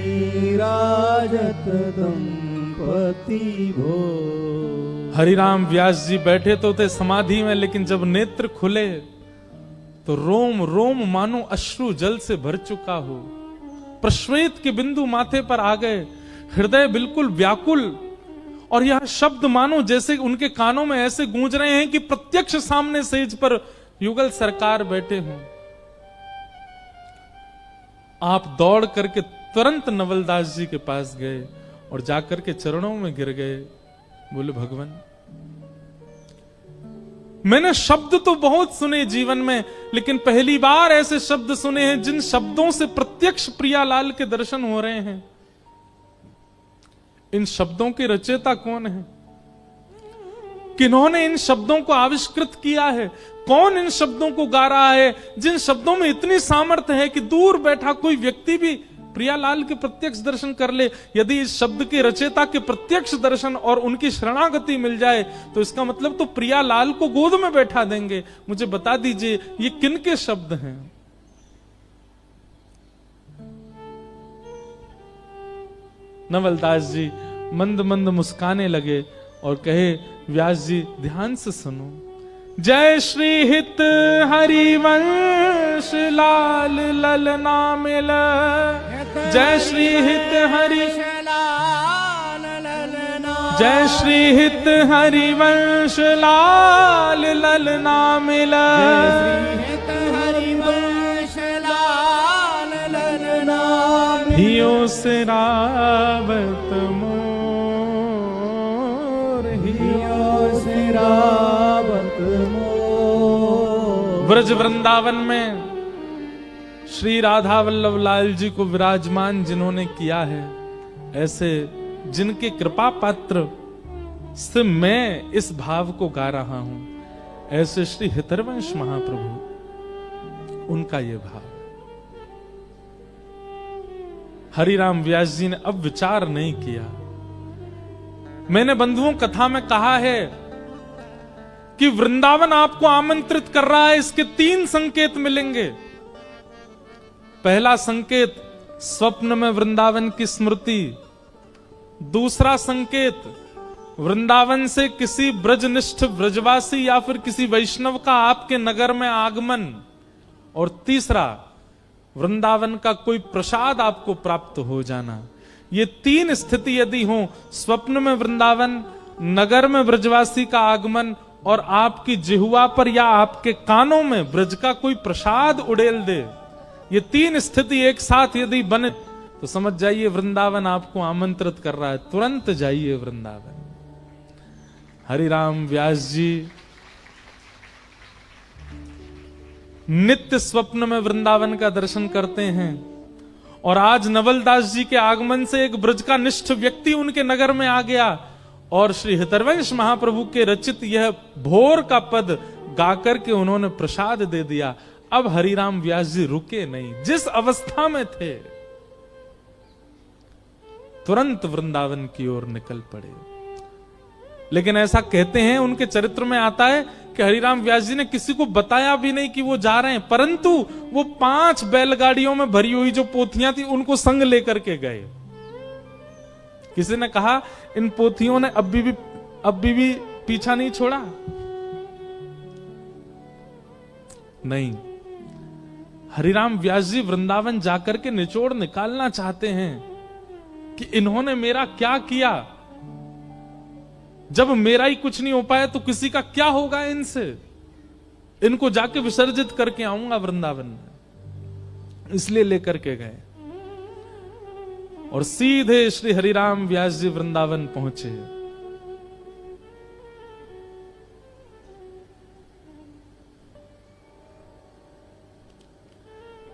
राजत दंपति भोर। हरिराम व्यास जी बैठे तो थे समाधि में, लेकिन जब नेत्र खुले तो रोम रोम मानो अश्रु जल से भर चुका हो, प्रश्वेत के बिंदु माथे पर आ गए, हृदय बिल्कुल व्याकुल। और यह शब्द मानो जैसे उनके कानों में ऐसे गूंज रहे हैं कि प्रत्यक्ष सामने सेज पर युगल सरकार बैठे हों। आप दौड़ करके तुरंत नवलदास जी के पास गए और जाकर के चरणों में गिर गए। बोले भगवान, मैंने शब्द तो बहुत सुने जीवन में, लेकिन पहली बार ऐसे शब्द सुने हैं जिन शब्दों से प्रत्यक्ष प्रियालाल के दर्शन हो रहे हैं। इन शब्दों के रचयिता कौन है? किन्होंने इन शब्दों को आविष्कृत किया है? कौन इन शब्दों को गा रहा है, जिन शब्दों में इतनी सामर्थ्य है कि दूर बैठा कोई व्यक्ति भी प्रियालाल के प्रत्यक्ष दर्शन कर ले। यदि इस शब्द के रचयिता के प्रत्यक्ष दर्शन और उनकी शरणागति मिल जाए तो इसका मतलब तो प्रियालाल को गोद में बैठा देंगे। मुझे बता दीजिए ये किन के शब्द हैं? नवलदास जी मंद मंद मुस्काने लगे और कहे, व्यास जी ध्यान से सुनो। जय श्री हित हरिवंश लाल ललना मिल, जय श्री हित हरि, जय श्री हित हरिवंश लाल ललना मिल, हियो सिरावत मोर, हियो सिरावत मोर। ब्रज वृंदावन में श्री राधा वल्लभ लाल जी को विराजमान जिन्होंने किया है, ऐसे जिनके कृपा पात्र से मैं इस भाव को गा रहा हूं, ऐसे श्री हितरवंश महाप्रभु, उनका यह भाव। हरिराम व्यास जी ने अब विचार नहीं किया। मैंने बंधुओं कथा में कहा है कि वृंदावन आपको आमंत्रित कर रहा है, इसके 3 संकेत मिलेंगे। पहला संकेत, स्वप्न में वृंदावन की स्मृति। दूसरा संकेत, वृंदावन से किसी ब्रजनिष्ठ ब्रजवासी या फिर किसी वैष्णव का आपके नगर में आगमन, और तीसरा वृंदावन का कोई प्रसाद आपको प्राप्त हो जाना। ये तीन स्थिति यदि हो, स्वप्न में वृंदावन, नगर में ब्रजवासी का आगमन और आपकी जिह्वा पर या आपके कानों में ब्रज का कोई प्रसाद उड़ेल दे, ये तीन स्थिति एक साथ यदि बने तो समझ जाइए वृंदावन आपको आमंत्रित कर रहा है, तुरंत जाइए वृंदावन। हरिराम व्यास जी नित्य स्वप्न में वृंदावन का दर्शन करते हैं, और आज नवलदास जी के आगमन से एक ब्रज का निष्ठ व्यक्ति उनके नगर में आ गया और श्री हितरवंश महाप्रभु के रचित यह भोर का पद गाकर के उन्होंने प्रसाद दे दिया। अब हरिराम व्यास जी रुके नहीं, जिस अवस्था में थे तुरंत वृंदावन की ओर निकल पड़े। लेकिन ऐसा कहते हैं, उनके चरित्र में आता है कि हरिराम व्यास जी ने किसी को बताया भी नहीं कि वो जा रहे हैं, परंतु वो 5 बैलगाड़ियों में भरी हुई जो पोथियां थी उनको संग लेकर के गए। किसी ने कहा इन पोथियों ने अब भी पीछा नहीं छोड़ा। नहीं, हरिराम व्यास जी वृंदावन जाकर के निचोड़ निकालना चाहते हैं कि इन्होंने मेरा क्या किया। जब मेरा ही कुछ नहीं हो पाया तो किसी का क्या होगा इनसे। इनको जाके विसर्जित करके आऊंगा वृंदावन में, इसलिए लेकर के गए और सीधे श्री हरिराम व्यास जी वृंदावन पहुंचे।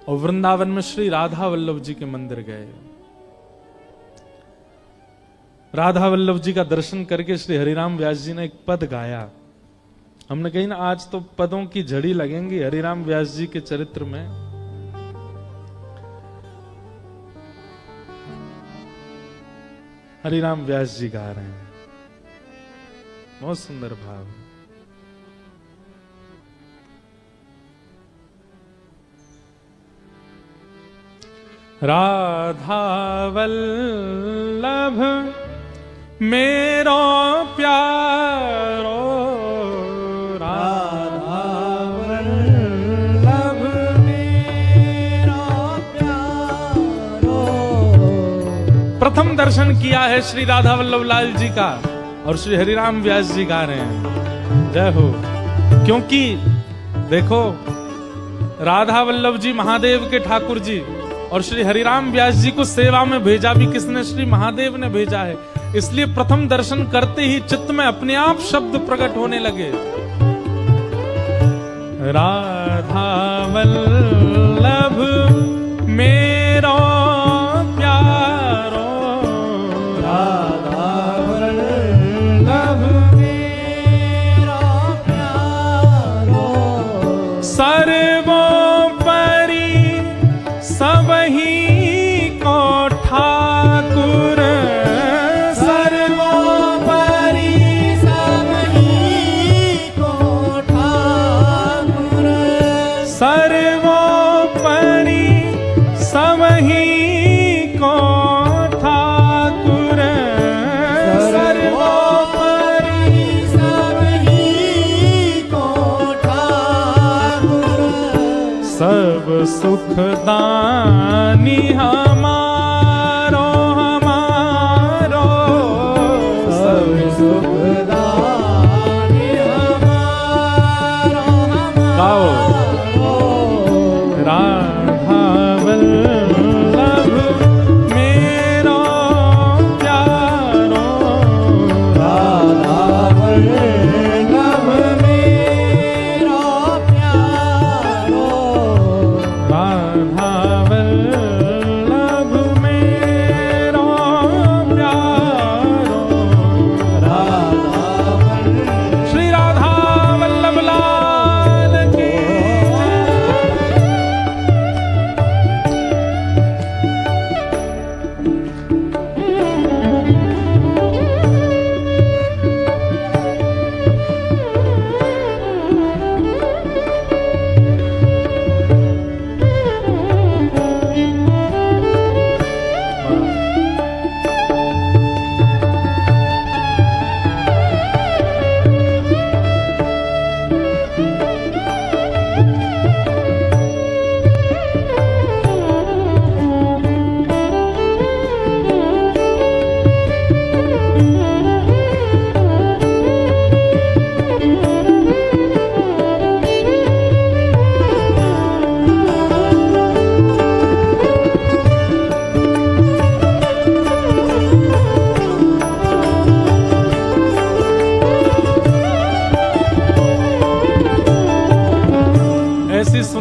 और वृंदावन में श्री राधा वल्लभ जी के मंदिर गए। राधा वल्लभ जी का दर्शन करके श्री हरिराम व्यास जी ने एक पद गाया। हमने कही ना आज तो पदों की झड़ी लगेंगी हरिराम व्यास जी के चरित्र में। हरिराम व्यास जी गा रहे हैं, बहुत सुंदर भाव। राधा वल्लभ मेरो प्यारो, राधा वल्लभ मेरा प्यारो। प्रथम दर्शन किया है श्री राधा वल्लभ लाल जी का और श्री हरिराम व्यास जी गा रहे हैं जय हो। क्योंकि देखो राधा वल्लभ जी महादेव के ठाकुर जी और श्री हरिराम व्यास जी को सेवा में भेजा भी किसने? श्री महादेव ने भेजा है। इसलिए प्रथम दर्शन करते ही चित्त में अपने आप शब्द प्रकट होने लगे। राधा वल्लभ मेरो प्यारो, राधा वल्लभ मेरा प्यारो। सर्वोपरि सबही को ठाकुर, सर्वोपरि सबही को ठाकुर। सर्वोपरि सबही को ठाकुर, सर्वोपरि सबही को ठाकुर। सब सुख दानी हमारो हमारो, सब सुख दानी हमारो हमारो। राधा वल्लभ मेरो प्यारो, राधा वल्लभ मेरा प्यारो। राधा वल्लभ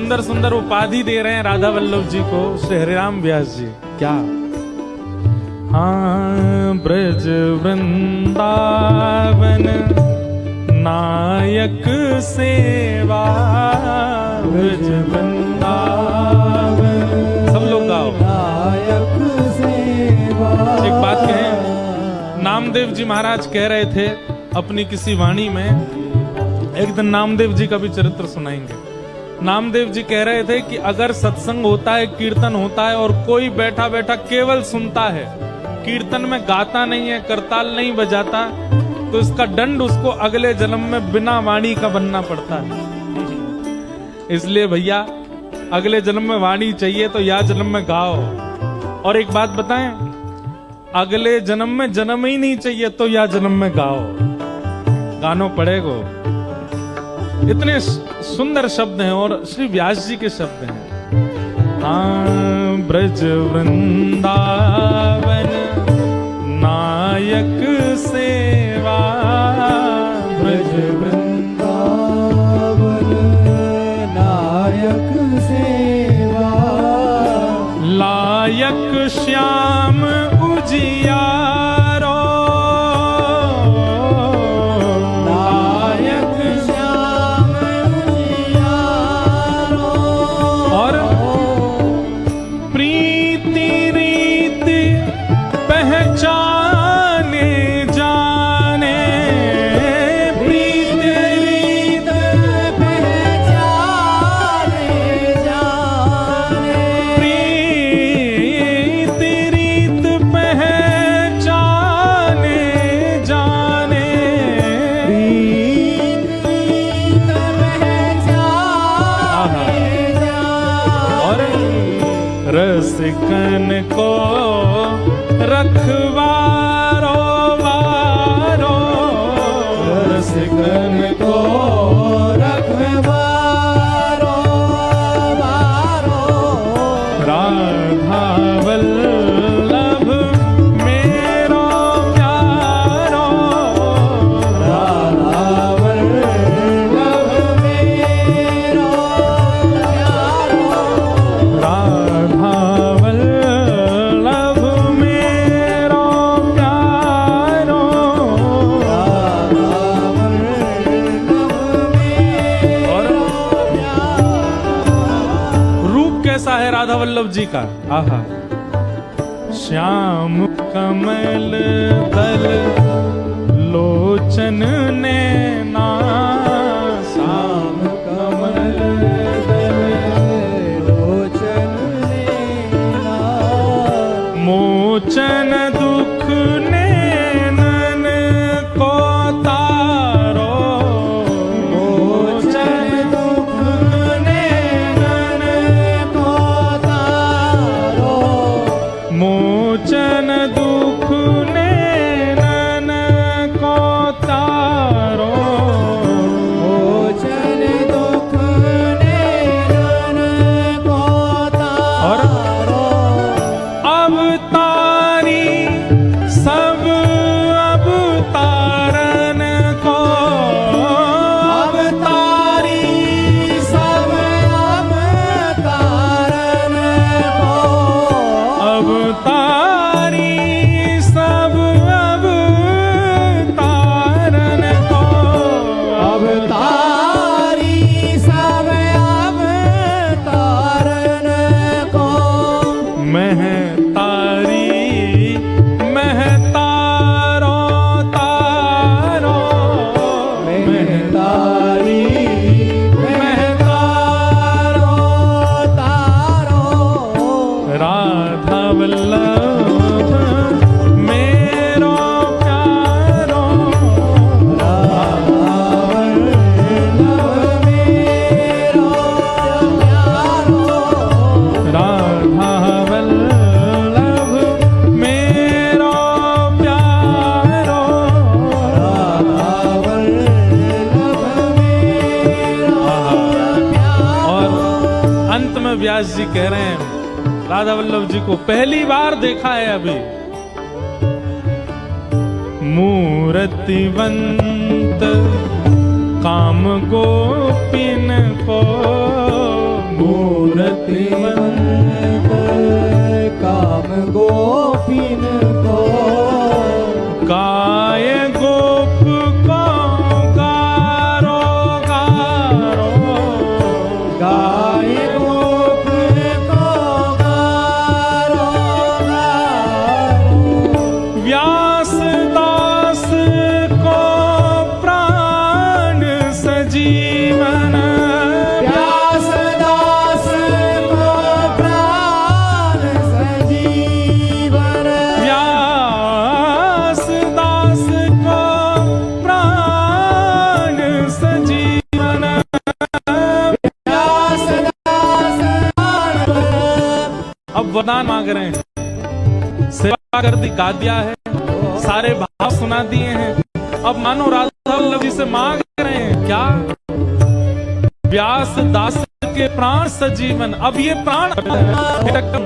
सुंदर सुंदर उपाधि दे रहे हैं राधा वल्लभ जी को श्री हरिराम व्यास जी। क्या? हाँ, ब्रज वृंदावन नायक सेवा, ब्रज वृंदावन। सब लोग गाओ। नायक सेवा। एक बात कहें, नामदेव जी महाराज कह रहे थे अपनी किसी वाणी में, एक दिन नामदेव जी का भी चरित्र सुनाएंगे। नामदेव जी कह रहे थे कि अगर सत्संग होता है, कीर्तन होता है और कोई बैठा बैठा केवल सुनता है, कीर्तन में गाता नहीं है, करताल नहीं बजाता, तो इसका दंड उसको अगले जन्म में बिना वाणी का बनना पड़ता है। इसलिए भैया अगले जन्म में वाणी चाहिए तो या जन्म में गाओ। और एक बात बताएं, अगले जन्म में जन्म ही नहीं चाहिए तो या जन्म में गाओ, गानो पड़ेगो। इतने सुंदर शब्द हैं और श्री व्यास जी के शब्द हैं। हाँ, ब्रज वृंदावन नायक सेवा, ब्रज वृंदावन नायक सेवा। लायक श्याम उजियारो, नायक श्याम उजियारो। और प्रीति रीत पहचाने जाने, प्रीति रीत पहचाने जाने। प्रीति रीत पहचाने जाने। प्रीत पहचाने और जाने। रसिकन को रखवारो वारो, रसिकन को रखवारो वारो। राधा वल्लभ मेरो प्यारो, राधा वल्लभ मेरो प्यारो। राधा वल्लभ मेरो प्यारो। राधा वल्लभ मेरो प्यारो। रूप कैसा है राधा वल्लभ जी का? आहा, श्याम कमल दल लोचन नैना, श्याम कमल दल लोचन नैना। मोचन दुख नैनन को तारो, मोचन दुख नैनन को तारो। मोचन दुख नैनन को तारो। मोचन दुख नैनन को तारो। अवतारी सब अवतारन को, अवतारी सब अवतारन को। अवतारी सब अवतारन को। अवतारी सब अवतारन को। महतारी महतारो तारो, महतारी महतारो तारो। राधा वल्लभ मेरो प्यारो, राधा वल्लभ मेरो प्यारो। राधा वल्लभ मेरो प्यारो। राधा वल्लभ मेरो प्यारो। और अंत में व्यास जी कह रहे हैं राधा वल्लभ जी को पहली बार देखा है अभी। मूर्तिवंत काम गोपिन को, रतिवंत काम गोपिन को गाय गोप को गारो गारो गाय गोप को गारो गारो व्यास दास को प्राण सजीवन व्यास दास को प्राण सजीवन व्यास दास को प्राण सजीवन व्यास दास अब वरदान मांग रहे हैं, सेवा कर दी, गा दिया है, सारे भाव सुना दिए हैं। अब मानो राधा वल्लभ जी से मांग रहे हैं क्या? व्यास दास के प्राण सजीवन। अब ये प्राण राधा वल्लभ में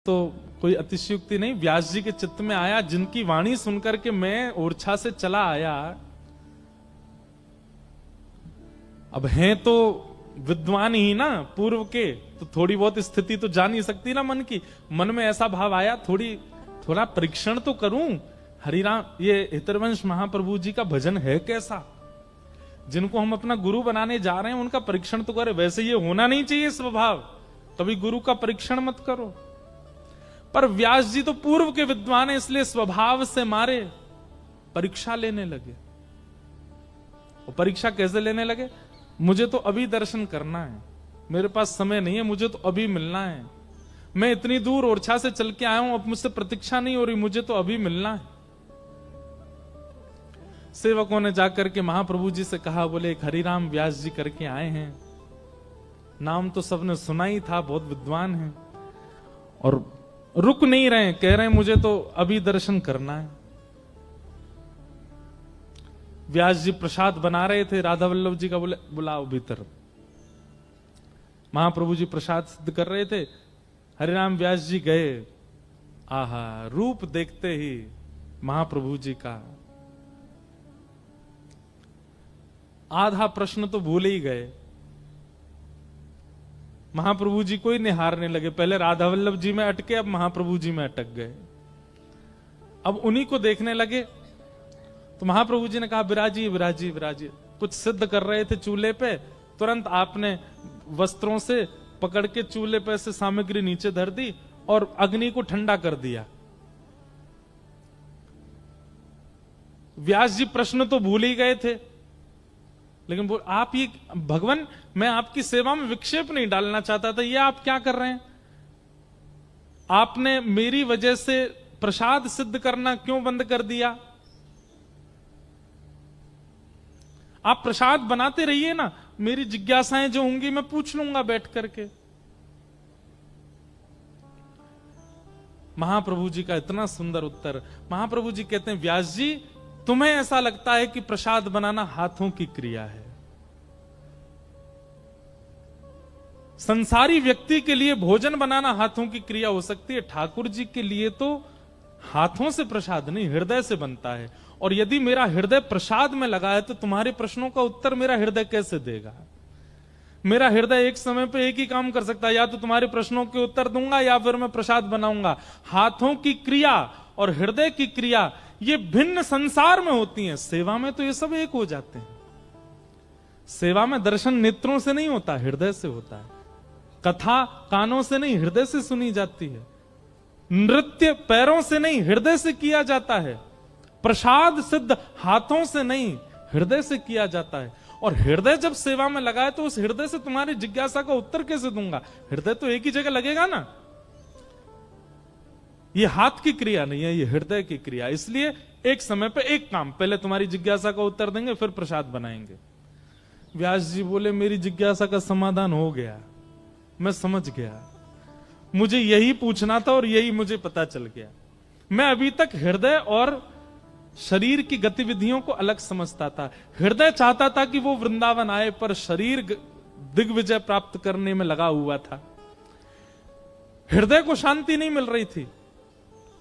तो कोई अतिशयोक्ति नहीं, व्यास जी के चित्त में आया, जिनकी वाणी सुनकर के मैं ओरछा से चला आया। अब हैं तो विद्वान ही ना पूर्व के, तो थोड़ी बहुत स्थिति तो जान ही सकती ना मन की। मन में ऐसा भाव आया, थोड़ा परीक्षण तो करूं। हरिराम, ये हितरवंश महाप्रभु जी का भजन है कैसा, जिनको हम अपना गुरु बनाने जा रहे हैं उनका परीक्षण तो करें। वैसे ये होना नहीं चाहिए स्वभाव, कभी गुरु का परीक्षण मत करो। पर व्यास जी तो पूर्व के विद्वान है, इसलिए स्वभाव से मारे परीक्षा लेने लगे। और परीक्षा कैसे लेने लगे? मुझे तो अभी दर्शन करना है, मेरे पास समय नहीं है, मुझे तो अभी मिलना है। मैं इतनी दूर ओरछा से चल के आया हूं, अब मुझसे प्रतीक्षा नहीं हो रही, मुझे तो अभी मिलना है। सेवकों ने जाकर के महाप्रभु जी से कहा, बोले एक हरिराम व्यास जी करके आए हैं, नाम तो सबने सुना ही था, बहुत विद्वान हैं, और रुक नहीं रहे, कह रहे हैं मुझे तो अभी दर्शन करना है। व्यास जी प्रसाद बना रहे थे, राधा वल्लभ जी का बोले बुलाओ भीतर। महाप्रभु जी प्रसाद सिद्ध कर रहे थे, हरिराम व्यास जी गए। आहा, रूप देखते ही महाप्रभु जी का आधा प्रश्न तो भूल ही गए। महाप्रभु जी को ही निहारने लगे, पहले राधा वल्लभ जी में अटके, अब महाप्रभु जी में अटक गए। अब उन्हीं को देखने लगे, तो महाप्रभु जी ने कहा विराजिए विराजिए विराजिए। कुछ सिद्ध कर रहे थे चूल्हे पे, तुरंत आपने वस्त्रों से पकड़ के चूल्हे पे से सामग्री नीचे धर दी और अग्नि को ठंडा कर दिया। व्यास जी प्रश्न तो भूल ही गए थे, लेकिन बोल आप ये भगवान, मैं आपकी सेवा में विक्षेप नहीं डालना चाहता था, ये आप क्या कर रहे हैं? आपने मेरी वजह से प्रसाद सिद्ध करना क्यों बंद कर दिया? आप प्रसाद बनाते रहिए ना, मेरी जिज्ञासाएं जो होंगी मैं पूछ लूंगा बैठ करके। महाप्रभु जी का इतना सुंदर उत्तर। महाप्रभु जी कहते हैं, व्यास जी तुम्हें ऐसा लगता है कि प्रसाद बनाना हाथों की क्रिया है। संसारी व्यक्ति के लिए भोजन बनाना हाथों की क्रिया हो सकती है, ठाकुर जी के लिए तो हाथों से प्रसाद नहीं, हृदय से बनता है। और यदि मेरा हृदय प्रसाद में लगा है तो तुम्हारे प्रश्नों का उत्तर मेरा हृदय कैसे देगा? मेरा हृदय एक समय पे एक ही काम कर सकता है, या तो तुम्हारे प्रश्नों के उत्तर दूंगा या फिर मैं प्रसाद बनाऊंगा। हाथों की क्रिया और हृदय की क्रिया ये भिन्न संसार में होती हैं, सेवा में तो ये सब एक हो जाते हैं। सेवा में दर्शन नेत्रों से नहीं होता, हृदय से होता है। कथा कानों से नहीं, हृदय से सुनी जाती है। नृत्य पैरों से नहीं, हृदय से किया जाता है। प्रसाद सिद्ध हाथों से नहीं, हृदय से किया जाता है। और हृदय जब सेवा में लगा है तो उस हृदय से तुम्हारी जिज्ञासा का उत्तर कैसे दूंगा? हृदय तो एक ही जगह लगेगा ना। ये हाथ की क्रिया नहीं है, ये हृदय की क्रिया। इसलिए एक समय पे एक काम, पहले तुम्हारी जिज्ञासा का उत्तर देंगे, फिर प्रसाद बनाएंगे। व्यास जी बोले, मेरी जिज्ञासा का समाधान हो गया, मैं समझ गया, मुझे यही पूछना था और यही मुझे पता चल गया। मैं अभी तक हृदय और शरीर की गतिविधियों को अलग समझता था। हृदय चाहता था कि वो वृंदावन आए, पर शरीर दिग्विजय प्राप्त करने में लगा हुआ था। हृदय को शांति नहीं मिल रही थी।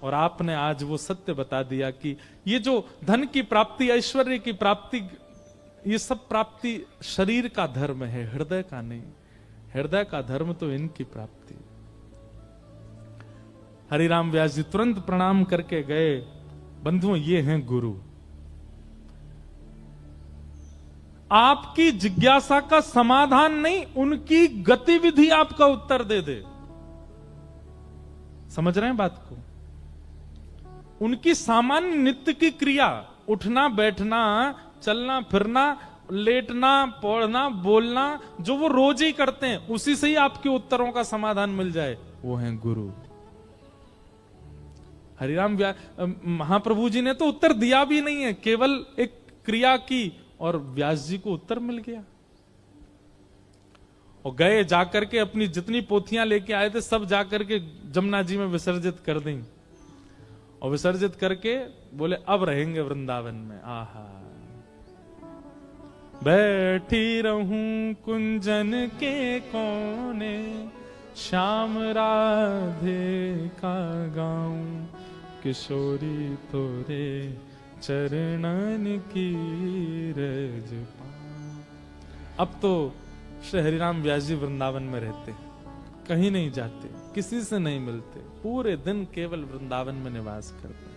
और आपने आज वो सत्य बता दिया कि ये जो धन की प्राप्ति, ऐश्वर्य की प्राप्ति, ये सब प्राप्ति शरीर का धर्म है, हृदय का नहीं। हृदय का धर्म तो इनकी प्राप्ति। हरिराम व्यास जी तुरंत प्रणाम करके गए, बंधुओं ये हैं गुरु। आपकी जिज्ञासा का समाधान नहीं, उनकी गतिविधि आपका उत्तर दे दे। समझ रहे हैं बात को? उनकी सामान्य नित्य की क्रिया, उठना बैठना, चलना फिरना, लेटना, पढ़ना, बोलना, जो वो रोज ही करते हैं, उसी से ही आपके उत्तरों का समाधान मिल जाए, वो हैं गुरु। हरिराम महाप्रभु जी ने तो उत्तर दिया भी नहीं है, केवल एक क्रिया की और व्यास जी को उत्तर मिल गया। और गए जाकर के अपनी जितनी पोथियां लेके आए थे सब जाकर के जमुना जी में विसर्जित कर दी। और विसर्जित करके बोले अब रहेंगे वृंदावन में। आहा, बैठी रहूं कुंजन के कोने, श्याम राधे का गाऊं, किशोरी तोरे चरणन की रज पाऊं। अब तो श्री हरिराम व्यास जी वृंदावन में रहते, कहीं नहीं जाते, किसी से नहीं मिलते, पूरे दिन केवल वृंदावन में निवास करते।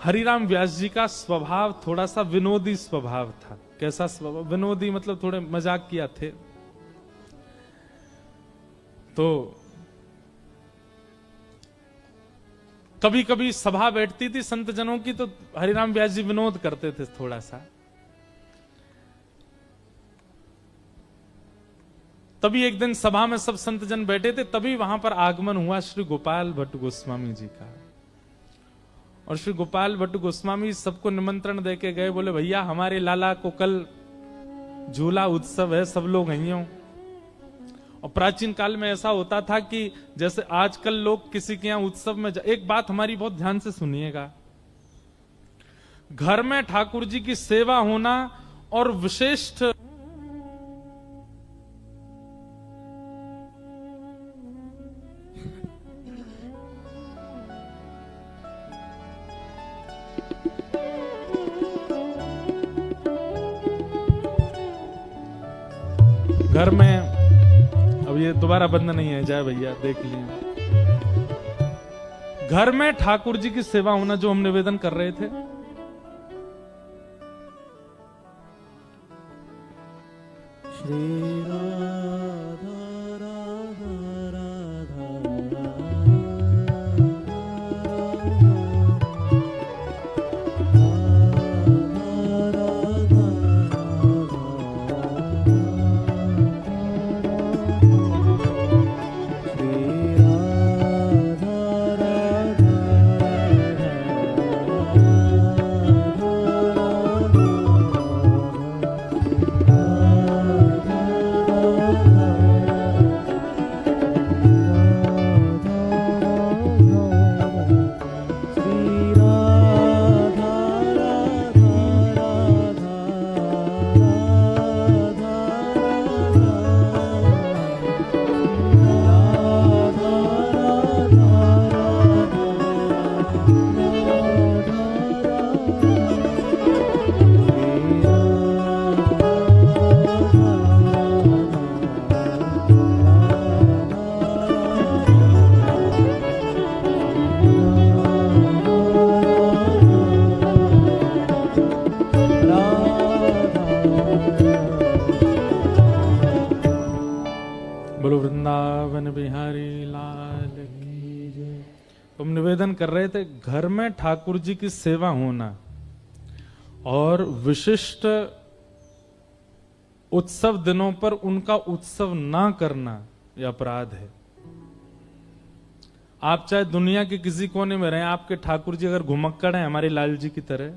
हरिराम व्यास जी का स्वभाव थोड़ा सा विनोदी स्वभाव था। कैसा स्वभाव? विनोदी मतलब थोड़े मजाक किया थे। तो कभी कभी सभा बैठती थी संत जनों की, तो हरिराम व्यास जी विनोद करते थे थोड़ा सा। तभी एक दिन सभा में सब संत जन बैठे थे, तभी वहां पर आगमन हुआ श्री गोपाल भट्ट गोस्वामी जी का। और श्री गोपाल भट्ट गोस्वामी सबको निमंत्रण देके गए, बोले भैया हमारे लाला को कल झूला उत्सव है, सब लोग आइयो। और प्राचीन काल में ऐसा होता था कि जैसे आजकल लोग किसी के यहां उत्सव में एक बात हमारी बहुत ध्यान से सुनिएगा, घर में ठाकुर जी की सेवा होना और विशिष्ट घर में, अब ये दोबारा बंद नहीं है, जय भैया देख लिए, घर में ठाकुर जी की सेवा होना जो हम निवेदन कर रहे थे, श्री राधा राधा राधा निवेदन कर रहे थे, घर में ठाकुर जी की सेवा होना और विशिष्ट उत्सव दिनों पर उनका उत्सव ना करना यह अपराध है। आप चाहे दुनिया के किसी कोने में रहें, आपके ठाकुर जी अगर घुमक्कड़ हैं हमारे लाल जी की तरह,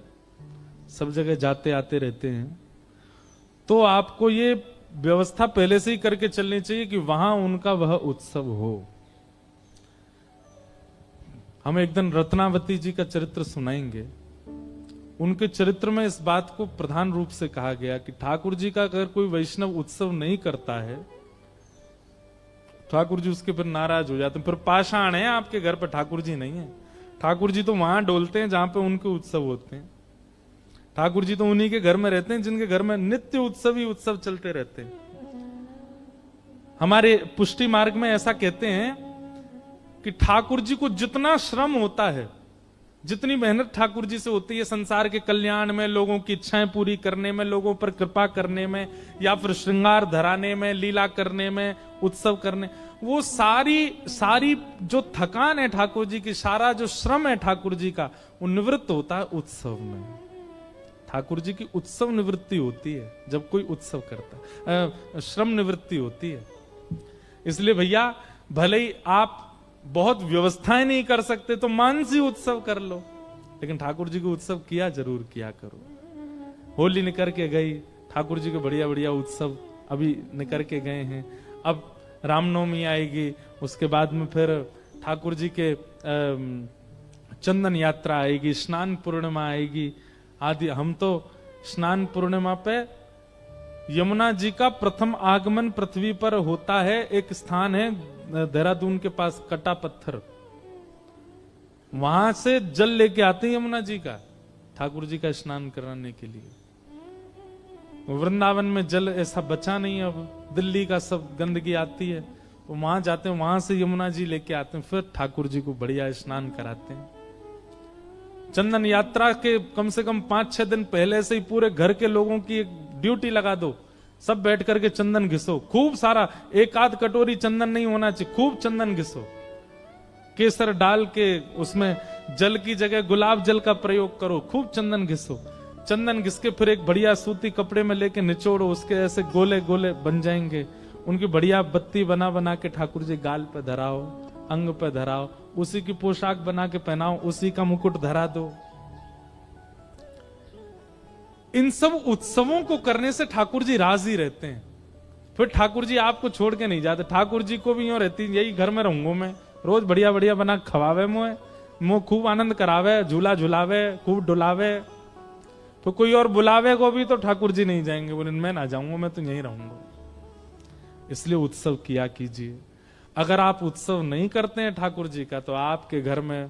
सब जगह जाते आते रहते हैं, तो आपको ये व्यवस्था पहले से ही करके चलनी चाहिए कि वहां उनका वह उत्सव हो। हम एक दिन रत्नावती जी का चरित्र सुनाएंगे। उनके चरित्र में इस बात को प्रधान रूप से कहा गया कि ठाकुर जी का अगर कोई वैष्णव उत्सव नहीं करता है, ठाकुर जी उसके फिर नाराज हो जाते हैं, फिर पाषाण है आपके घर पे, ठाकुर जी नहीं है। ठाकुर जी तो वहां डोलते हैं जहां पे उनके उत्सव होते हैं। ठाकुर जी तो उन्हीं के घर में रहते हैं जिनके घर में नित्य उत्सव ही उत्सव चलते रहते हैं। हमारे पुष्टि मार्ग में ऐसा कहते हैं कि ठाकुर जी को जितना श्रम होता है, जितनी मेहनत ठाकुर जी से होती है संसार के कल्याण में, लोगों की इच्छाएं पूरी करने में, लोगों पर कृपा करने में, या फिर श्रृंगार धराने में, लीला करने में, उत्सव करने, वो सारी जो थकान है ठाकुर जी की, सारा जो श्रम है ठाकुर जी का, वो निवृत्त होता है उत्सव में। ठाकुर जी की उत्सव निवृत्ति होती है जब कोई उत्सव करता है, श्रम निवृत्ति होती है। इसलिए भैया, भले ही आप बहुत व्यवस्थाएं नहीं कर सकते तो मानसी उत्सव कर लो, लेकिन ठाकुर जी को उत्सव जरूर किया करो। होली निकल के गई, ठाकुर जी के बढ़िया बढ़िया उत्सव अभी निकल के गए हैं। अब रामनवमी आएगी, उसके बाद में फिर ठाकुर जी के चंदन यात्रा आएगी, स्नान पूर्णिमा आएगी आदि। हम तो स्नान पूर्णिमा पे यमुना जी का प्रथम आगमन पृथ्वी पर होता है। एक स्थान है देहरादून के पास, कटा पत्थर, वहां से जल लेके आते हैं यमुना जी का, ठाकुर जी का स्नान कराने के लिए। वृंदावन में जल ऐसा बचा नहीं, अब दिल्ली का सब गंदगी आती है, तो वहां जाते हैं, वहां से यमुना जी लेके आते हैं, फिर ठाकुर जी को बढ़िया स्नान कराते हैं। चंदन यात्रा के कम से कम 5-6 दिन पहले से ही पूरे घर के लोगों की एक ड्यूटी लगा दो, सब बैठ करके चंदन घिसो, खूब सारा, एक आध कटोरी चंदन नहीं होना चाहिए, खूब चंदन घिसो। केसर डाल के उसमें जल की जगह गुलाब जल का प्रयोग करो, खूब चंदन घिसो। चंदन घिस के फिर एक बढ़िया सूती कपड़े में लेके निचोड़ो, उसके ऐसे गोले गोले बन जाएंगे, उनकी बढ़िया बत्ती बना बना के ठाकुर जी गाल पे धराओ, अंग पे धराओ, उसी की पोशाक बना के पहनाओ, उसी का मुकुट धरा दो। इन सब उत्सवों को करने से ठाकुर जी राजी रहते हैं। फिर ठाकुर जी आपको छोड़ के नहीं जाते। ठाकुर जी को भी यूं रहती, यही घर में रहूंगा मैं, रोज बढ़िया बढ़िया बना खवावे, मुझे खूब आनंद करावे, झूला झुलावे, खूब डुलावे। तो कोई और बुलावे को भी तो ठाकुर जी नहीं जाएंगे, बोले मैं ना जाऊंगा, मैं तो यहीं रहूंगा। इसलिए उत्सव किया कीजिए। अगर आप उत्सव नहीं करते हैं ठाकुर जी का, तो आपके घर में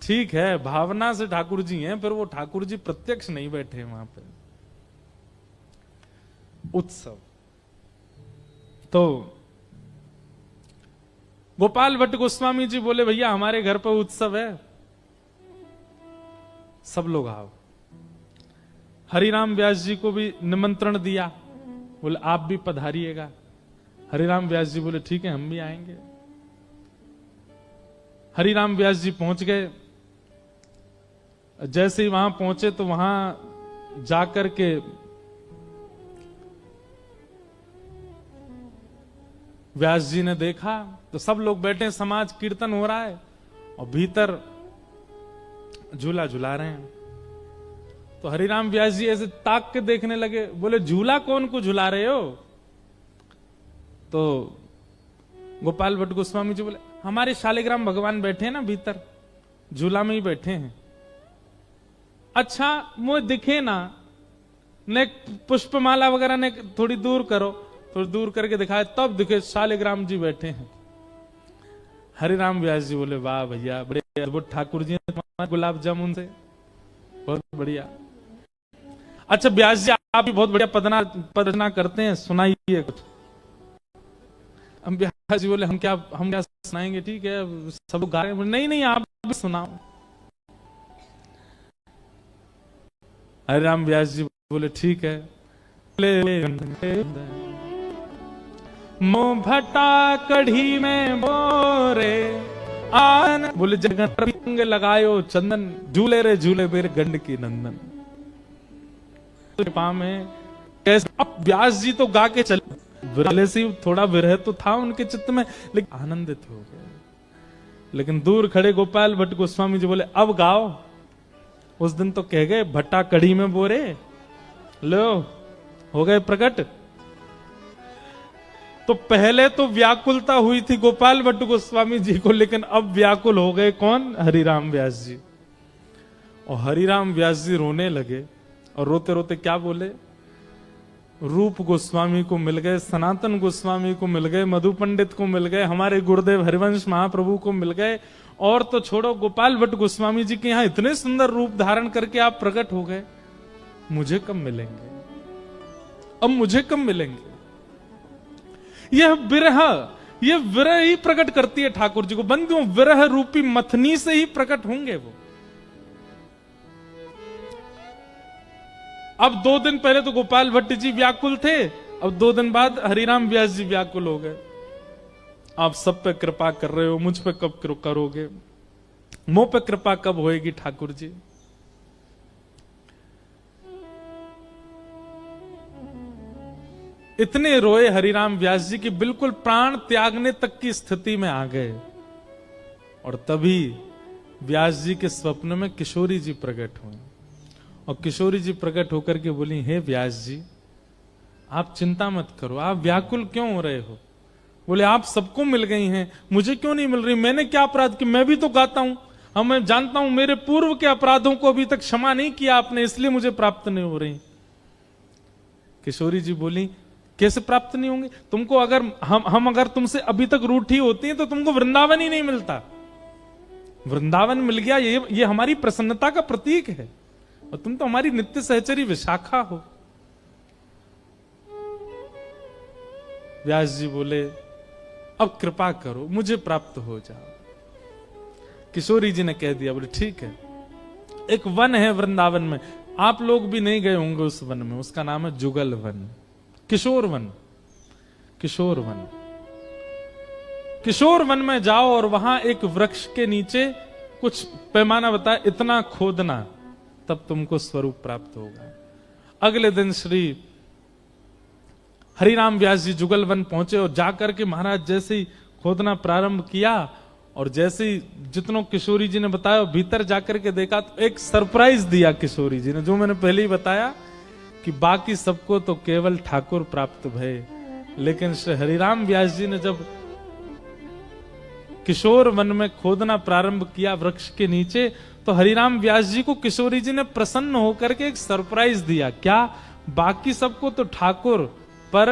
ठीक है भावना से ठाकुर जी हैं, फिर वो ठाकुर जी प्रत्यक्ष नहीं बैठे हैं वहां पे। उत्सव तो गोपाल भट्ट गोस्वामी जी बोले, भैया हमारे घर पर उत्सव है, सब लोग आओ। हरिराम व्यास जी को भी निमंत्रण दिया, बोले आप भी पधारिएगा। हरिराम व्यास जी बोले ठीक है, हम भी आएंगे। हरिराम व्यास जी पहुंच गए। जैसे ही वहां पहुंचे तो वहां जाकर के व्यास जी ने देखा तो सब लोग बैठे, समाज कीर्तन हो रहा है और भीतर झूला झुला रहे हैं। तो हरिराम व्यास जी ऐसे ताक के देखने लगे, बोले झूला कौन को झुला रहे हो? तो गोपाल भट्ट गोस्वामी जी बोले, हमारे शालिग्राम भगवान बैठे हैं ना भीतर, झूला में ही बैठे हैं। अच्छा मुझे दिखे ना, ने पुष्पमाला वगैरह ने थोड़ी दूर करो, थोड़ी दूर करके दिखाए, तब दिखे शालिग्राम जी बैठे हैं। हरिराम व्यास जी बोले, वाह भैया, बड़े अद्भुत ठाकुर जी हैं गुलाब जामुन से, बहुत बढ़िया। अच्छा व्यास जी आप भी बहुत बढ़िया पदना करते हैं, सुनाइए कुछ। हम व्यास जी बोले, हम क्या सुनाएंगे, ठीक है सब लोग गा रहे हैं। नहीं आप भी सुनाओ। हरिराम व्यास जी बोले ठीक है। मो भट्टा कढ़ी में बोरे आन, बोले जगत अंग लगायो चंदन, झूले रे झूले बेर गंड की नंदन। कृपा में कैसे, अब व्यास जी तो गा के चले, विरह से थोड़ा विरह तो था उनके चित्त में, लेकिन आनंदित हो गए। लेकिन दूर खड़े गोपाल भट्ट गोस्वामी जी बोले अब गाओ। उस दिन तो कह गए भट्टा कड़ी में बोरे, लो हो गए प्रकट। तो पहले तो व्याकुलता हुई थी गोपाल भट्ट गोस्वामी जी को, लेकिन अब व्याकुल हो गए कौन? हरिराम व्यास जी। और हरिराम व्यास जी रोने लगे, और रोते रोते क्या बोले? रूप गोस्वामी को मिल गए, सनातन गोस्वामी को मिल गए, मधु पंडित को मिल गए, हमारे गुरुदेव हरिवंश महाप्रभु को मिल गए, और तो छोड़ो गोपाल भट्ट गोस्वामी जी के यहां इतने सुंदर रूप धारण करके आप प्रकट हो गए। मुझे कब मिलेंगे? अब मुझे कब मिलेंगे? यह विरह ही प्रकट करती है ठाकुर जी को। बंधुओं, विरह रूपी मथनी से ही प्रकट होंगे वो। अब 2 दिन पहले तो गोपाल भट्ट जी व्याकुल थे, अब 2 दिन बाद हरिराम व्यास जी व्याकुल हो गए। आप सब पे कृपा कर रहे हो, मुझ पे कब करोगे? मुंह पे कृपा कब होएगी ठाकुर जी? इतने रोए हरिराम व्यास जी की बिल्कुल प्राण त्यागने तक की स्थिति में आ गए। और तभी व्यास जी के स्वप्न में किशोरी जी प्रकट हुए, और किशोरी जी प्रकट होकर के बोली, हे व्यास जी आप चिंता मत करो, आप व्याकुल क्यों हो रहे हो? बोले आप सबको मिल गई हैं, मुझे क्यों नहीं मिल रही? मैंने क्या अपराध किया? मैं भी तो गाता हूं, और मैं जानता हूं मेरे पूर्व के अपराधों को अभी तक क्षमा नहीं किया आपने, इसलिए मुझे प्राप्त नहीं हो रही। किशोरी जी बोली, कैसे प्राप्त नहीं होंगे? तुमको अगर हम अगर तुमसे अभी तक रूठी होती हैं तो तुमको वृंदावन ही नहीं मिलता। वृंदावन मिल गया, ये हमारी प्रसन्नता का प्रतीक है, और तुम तो हमारी नित्य सहचरी विशाखा हो। व्यास जी बोले, अब कृपा करो, मुझे प्राप्त हो जाओ। किशोरी जी ने कह दिया, बोले ठीक है। एक वन है वृंदावन में, आप लोग भी नहीं गए होंगे उस वन में, उसका नाम है जुगल वन, किशोर वन। किशोर वन, किशोर वन में जाओ, और वहां एक वृक्ष के नीचे कुछ पैमाना बताया, इतना खोदना, तब तुमको स्वरूप प्राप्त होगा। अगले दिन श्री हरिराम व्यास जी जुगल वन पहुंचे, और जाकर के महाराज जैसे ही खोदना प्रारंभ किया, और जैसे ही जितनों किशोरी जी ने बताया भीतर जाकर के देखा, तो एक सरप्राइज दिया किशोरी जी ने, जो मैंने पहले ही बताया कि बाकी सबको तो केवल ठाकुर प्राप्त भय, लेकिन श्री हरिराम व्यास जी ने जब किशोर वन में खोदना प्रारंभ किया वृक्ष के नीचे, तो हरिराम व्यास जी को किशोरी जी ने प्रसन्न होकर के एक सरप्राइज दिया। क्या? बाकी सबको तो ठाकुर, पर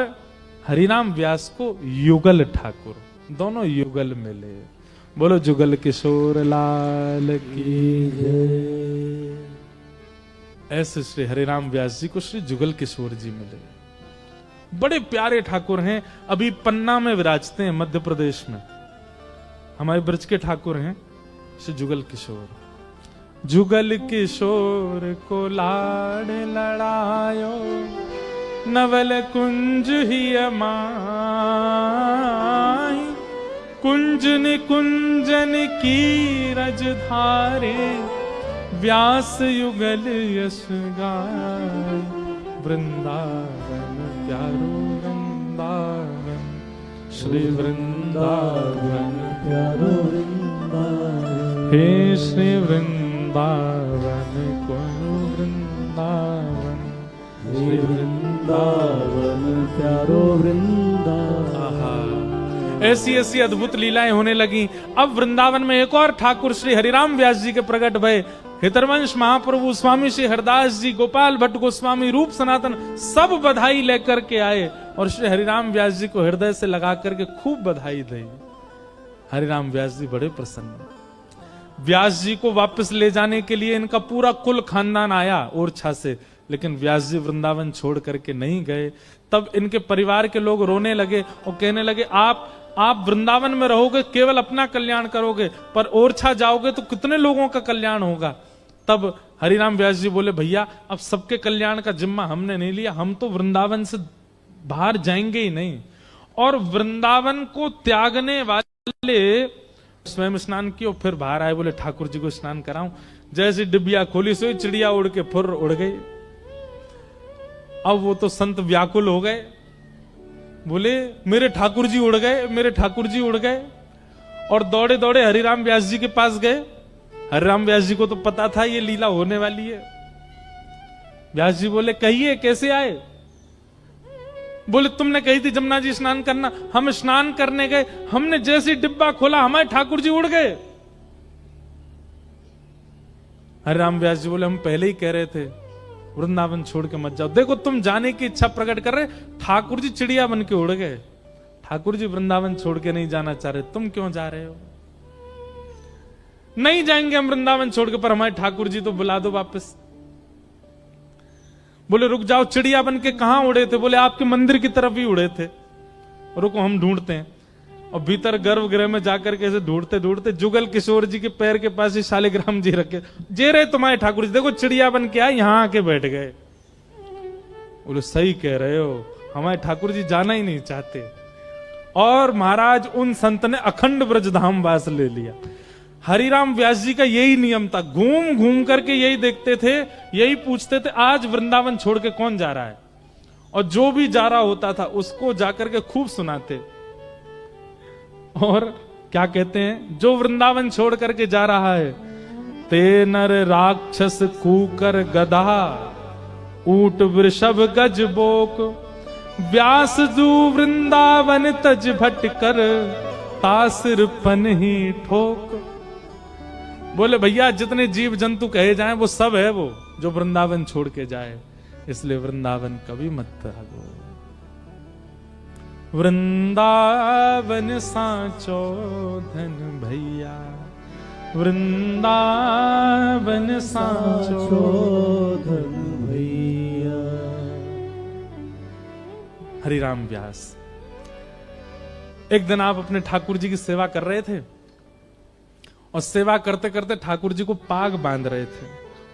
हरिराम व्यास को युगल ठाकुर, दोनों युगल मिले। बोलो जुगल किशोर लाल की जय। ऐसे श्री हरिराम व्यास जी को श्री जुगल किशोर जी मिले, बड़े प्यारे ठाकुर हैं। अभी पन्ना में विराजते हैं, मध्य प्रदेश में, हमारे ब्रज के ठाकुर हैं श्री जुगल किशोर। जुगल किशोर को लाड लड़ायो, नवल कुंज ही माई, कुंजन कुंजन की रज धारे, व्यास युगल यश गाय। वृंदावन प्यारो वृंदावन, श्री वृंदावन प्यारो वृंदावन, हे श्री वृंदावन को वृंदावन, श्री वृंदावन प्यारो वृंदावन। ऐसी ऐसी अद्भुत लीलाएं होने लगी। अब वृंदावन में एक और ठाकुर श्री हरिराम व्यास जी के प्रकट भय। हितरवंश महाप्रभु, स्वामी श्री हरदास जी, गोपाल भट्ट गोस्वामी, रूप सनातन, सब बधाई लेकर के आए, और श्री हरिराम व्यास जी को हृदय से लगा करके खूब बधाई दी। हरिराम व्यास जी बड़े प्रसन्न। व्यास जी को वापस ले जाने के लिए इनका पूरा कुल खानदान आया ओरछा से, लेकिन व्यास जी वृंदावन छोड़ करके नहीं गए। तब इनके परिवार के लोग रोने लगे और कहने लगे, आप वृंदावन में रहोगे केवल अपना कल्याण करोगे, पर ओरछा जाओगे तो कितने लोगों का कल्याण होगा। तब हरिराम व्यास जी बोले, भैया अब सबके कल्याण का जिम्मा हमने नहीं लिया, हम तो वृंदावन से बाहर जाएंगे ही नहीं। और वृंदावन को त्यागने वाले स्वयं स्नान किया, फिर बाहर आए, बोले ठाकुर जी को स्नान कराऊं। जैसे डिबिया खोली सो चिड़िया उड़ के फुर उड़ गई। अब वो तो संत व्याकुल हो गए, बोले मेरे ठाकुर जी उड़ गए, मेरे ठाकुर जी उड़ गए। और दौड़े दौड़े हरिराम व्यास जी के पास गए। हरिराम व्यास जी को तो पता था ये लीला होने वाली है। व्यास जी बोले कहिए कैसे आए? बोले तुमने कही थी जमुना जी स्नान करना, हम स्नान करने गए, हमने जैसे डिब्बा खोला हमारे ठाकुर जी उड़ गए। हरिराम व्यास जी बोले हम पहले ही कह रहे थे वृंदावन छोड़ के मत जाओ। देखो तुम जाने की इच्छा प्रकट कर रहे, ठाकुर जी चिड़िया बन के उड़ गए। ठाकुर जी वृंदावन छोड़ के नहीं जाना चाह रहे, तुम क्यों जा रहे हो? नहीं जाएंगे हम वृंदावन छोड़ के, पर हमारे ठाकुर जी तो बुला दो वापस। बोले रुक जाओ, चिड़िया बन के कहां उड़े थे? बोले आपके मंदिर की तरफ ही उड़े थे। रुको हम ढूंढते हैं। और भीतर गर्भगृह में जाकर के ऐसे ढूंढते ढूंढते जुगल किशोर जी के पैर के पास ही शालिग्राम जी रखे, जे रहे तुम्हारे ठाकुर जी, देखो चिड़िया बन के आए, यहां आके बैठ गए। बोले सही कह रहे हो, हमारे ठाकुर जी जाना ही नहीं चाहते। और महाराज उन संत ने अखंड ब्रजधाम वास ले लिया। हरिराम व्यास जी का यही नियम था, घूम घूम करके यही देखते थे, यही पूछते थे आज वृंदावन छोड़ के कौन जा रहा है। और जो भी जा रहा होता था उसको जाकर के खूब सुनाते। और क्या कहते हैं, जो वृंदावन छोड़ करके जा रहा है, ते नर राक्षस कूकर गधा ऊंट वृषभ गज बोक, व्यास जू वृंदावन तज भटकर तासिर पन ही ठोक। बोले भैया जितने जीव जंतु कहे जाएं वो सब है वो जो वृंदावन छोड़ के जाए, इसलिए वृंदावन कभी मत त्यागो। वृंदावन सांचो धन भैया, वृंदावन सांचो धन भैया। हरिराम व्यास एक दिन आप अपने ठाकुर जी की सेवा कर रहे थे और सेवा करते करते ठाकुर जी को पाग बांध रहे थे।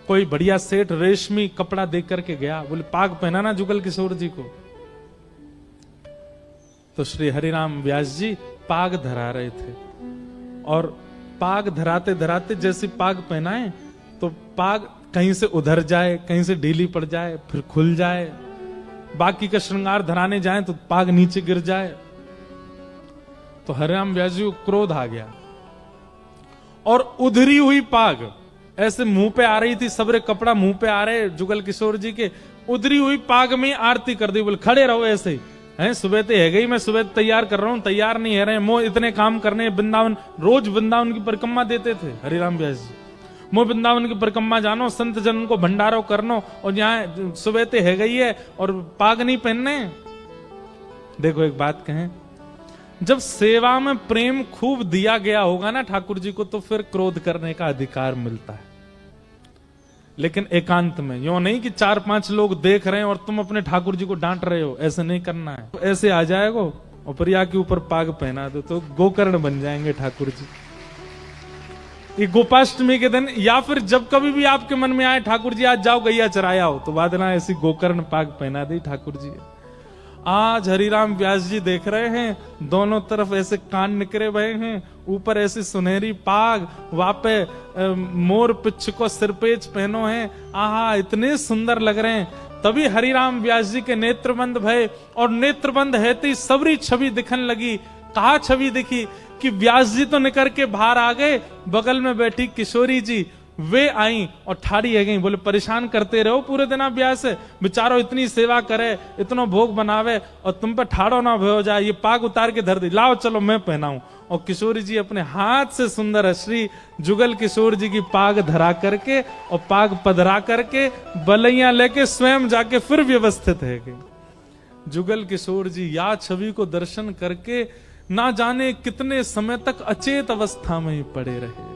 कोई बढ़िया सेठ रेशमी कपड़ा देख करके गया, बोले पाग पहनाना जुगल किशोर जी को। तो श्री हरिराम व्यास जी पाग धरा रहे थे और पाग धराते धराते जैसे पाग पहनाए तो पाग कहीं से उधर जाए, कहीं से ढीली पड़ जाए, फिर खुल जाए। बाकी का श्रृंगार धराने जाए तो पाग नीचे गिर जाए। तो हरिराम व्यास जी को क्रोध आ गया और उधरी हुई पाग ऐसे मुंह पे आ रही थी, सबरे कपड़ा मुंह पे आ रहे जुगल किशोर जी के, उधरी हुई पाग में आरती कर दी। बोले खड़े रहो ऐसे ही हैं, सुबह तो है गई, मैं सुबह तैयार कर रहा हूं, तैयार नहीं है रहे, मोह इतने काम करने। वृंदावन रोज वृंदावन की परिक्रमा देते थे हरिराम व्यास जी, मोह वृंदावन की परिक्रमा जानो, संत जन को भंडारो करनो, और यहाँ सुबह तो है गई है और पाग नहीं पहनने। देखो एक बात कहें, जब सेवा में प्रेम खूब दिया गया होगा ना ठाकुर जी को, तो फिर क्रोध करने का अधिकार मिलता है। लेकिन एकांत में, यो नहीं कि 4-5 लोग देख रहे हैं और तुम अपने ठाकुर जी को डांट रहे हो, ऐसे नहीं करना है। ऐसे आ जाएगा और प्रिया के ऊपर पाग पहना दो तो गोकर्ण बन जाएंगे ठाकुर जी। ये गोपाष्टमी के दिन या फिर जब कभी भी आपके मन में आए ठाकुर जी आज जाओ गैया चराया हो, तो बाद ना ऐसी गोकर्ण पाग पहना दी ठाकुर जी। आज हरिराम व्यास जी देख रहे हैं, दोनों तरफ ऐसे कान निकरे हुए हैं, ऊपर ऐसी सुनहरी पाग, वापे मोर पिच्छ को सिरपेच पहनो है, आहा इतने सुंदर लग रहे हैं। तभी हरिराम व्यास जी के नेत्रबंद भय, और नेत्रबंद है तो सबरी छवि दिखन लगी। कहा छवि दिखी कि व्यास जी तो निकल के बाहर आ गए, बगल में बैठी किशोरी जी वे आई और ठाड़ी है गई। बोले परेशान करते रहो पूरे दिन आप व्यास, बेचारो इतनी सेवा करे, इतना भोग बनावे और तुम पे ठाड़ो ना हो जाए, ये पाग उतार के धर दी, लाओ चलो मैं पहनाऊं। और किशोरी जी अपने हाथ से सुंदर श्री जुगल किशोर जी की पाग धरा करके और पाग पधरा करके बलैया लेके स्वयं जाके फिर व्यवस्थित है गई। जुगल किशोर जी या छवि को दर्शन करके ना जाने कितने समय तक अचेत अवस्था में ही पड़े रहे।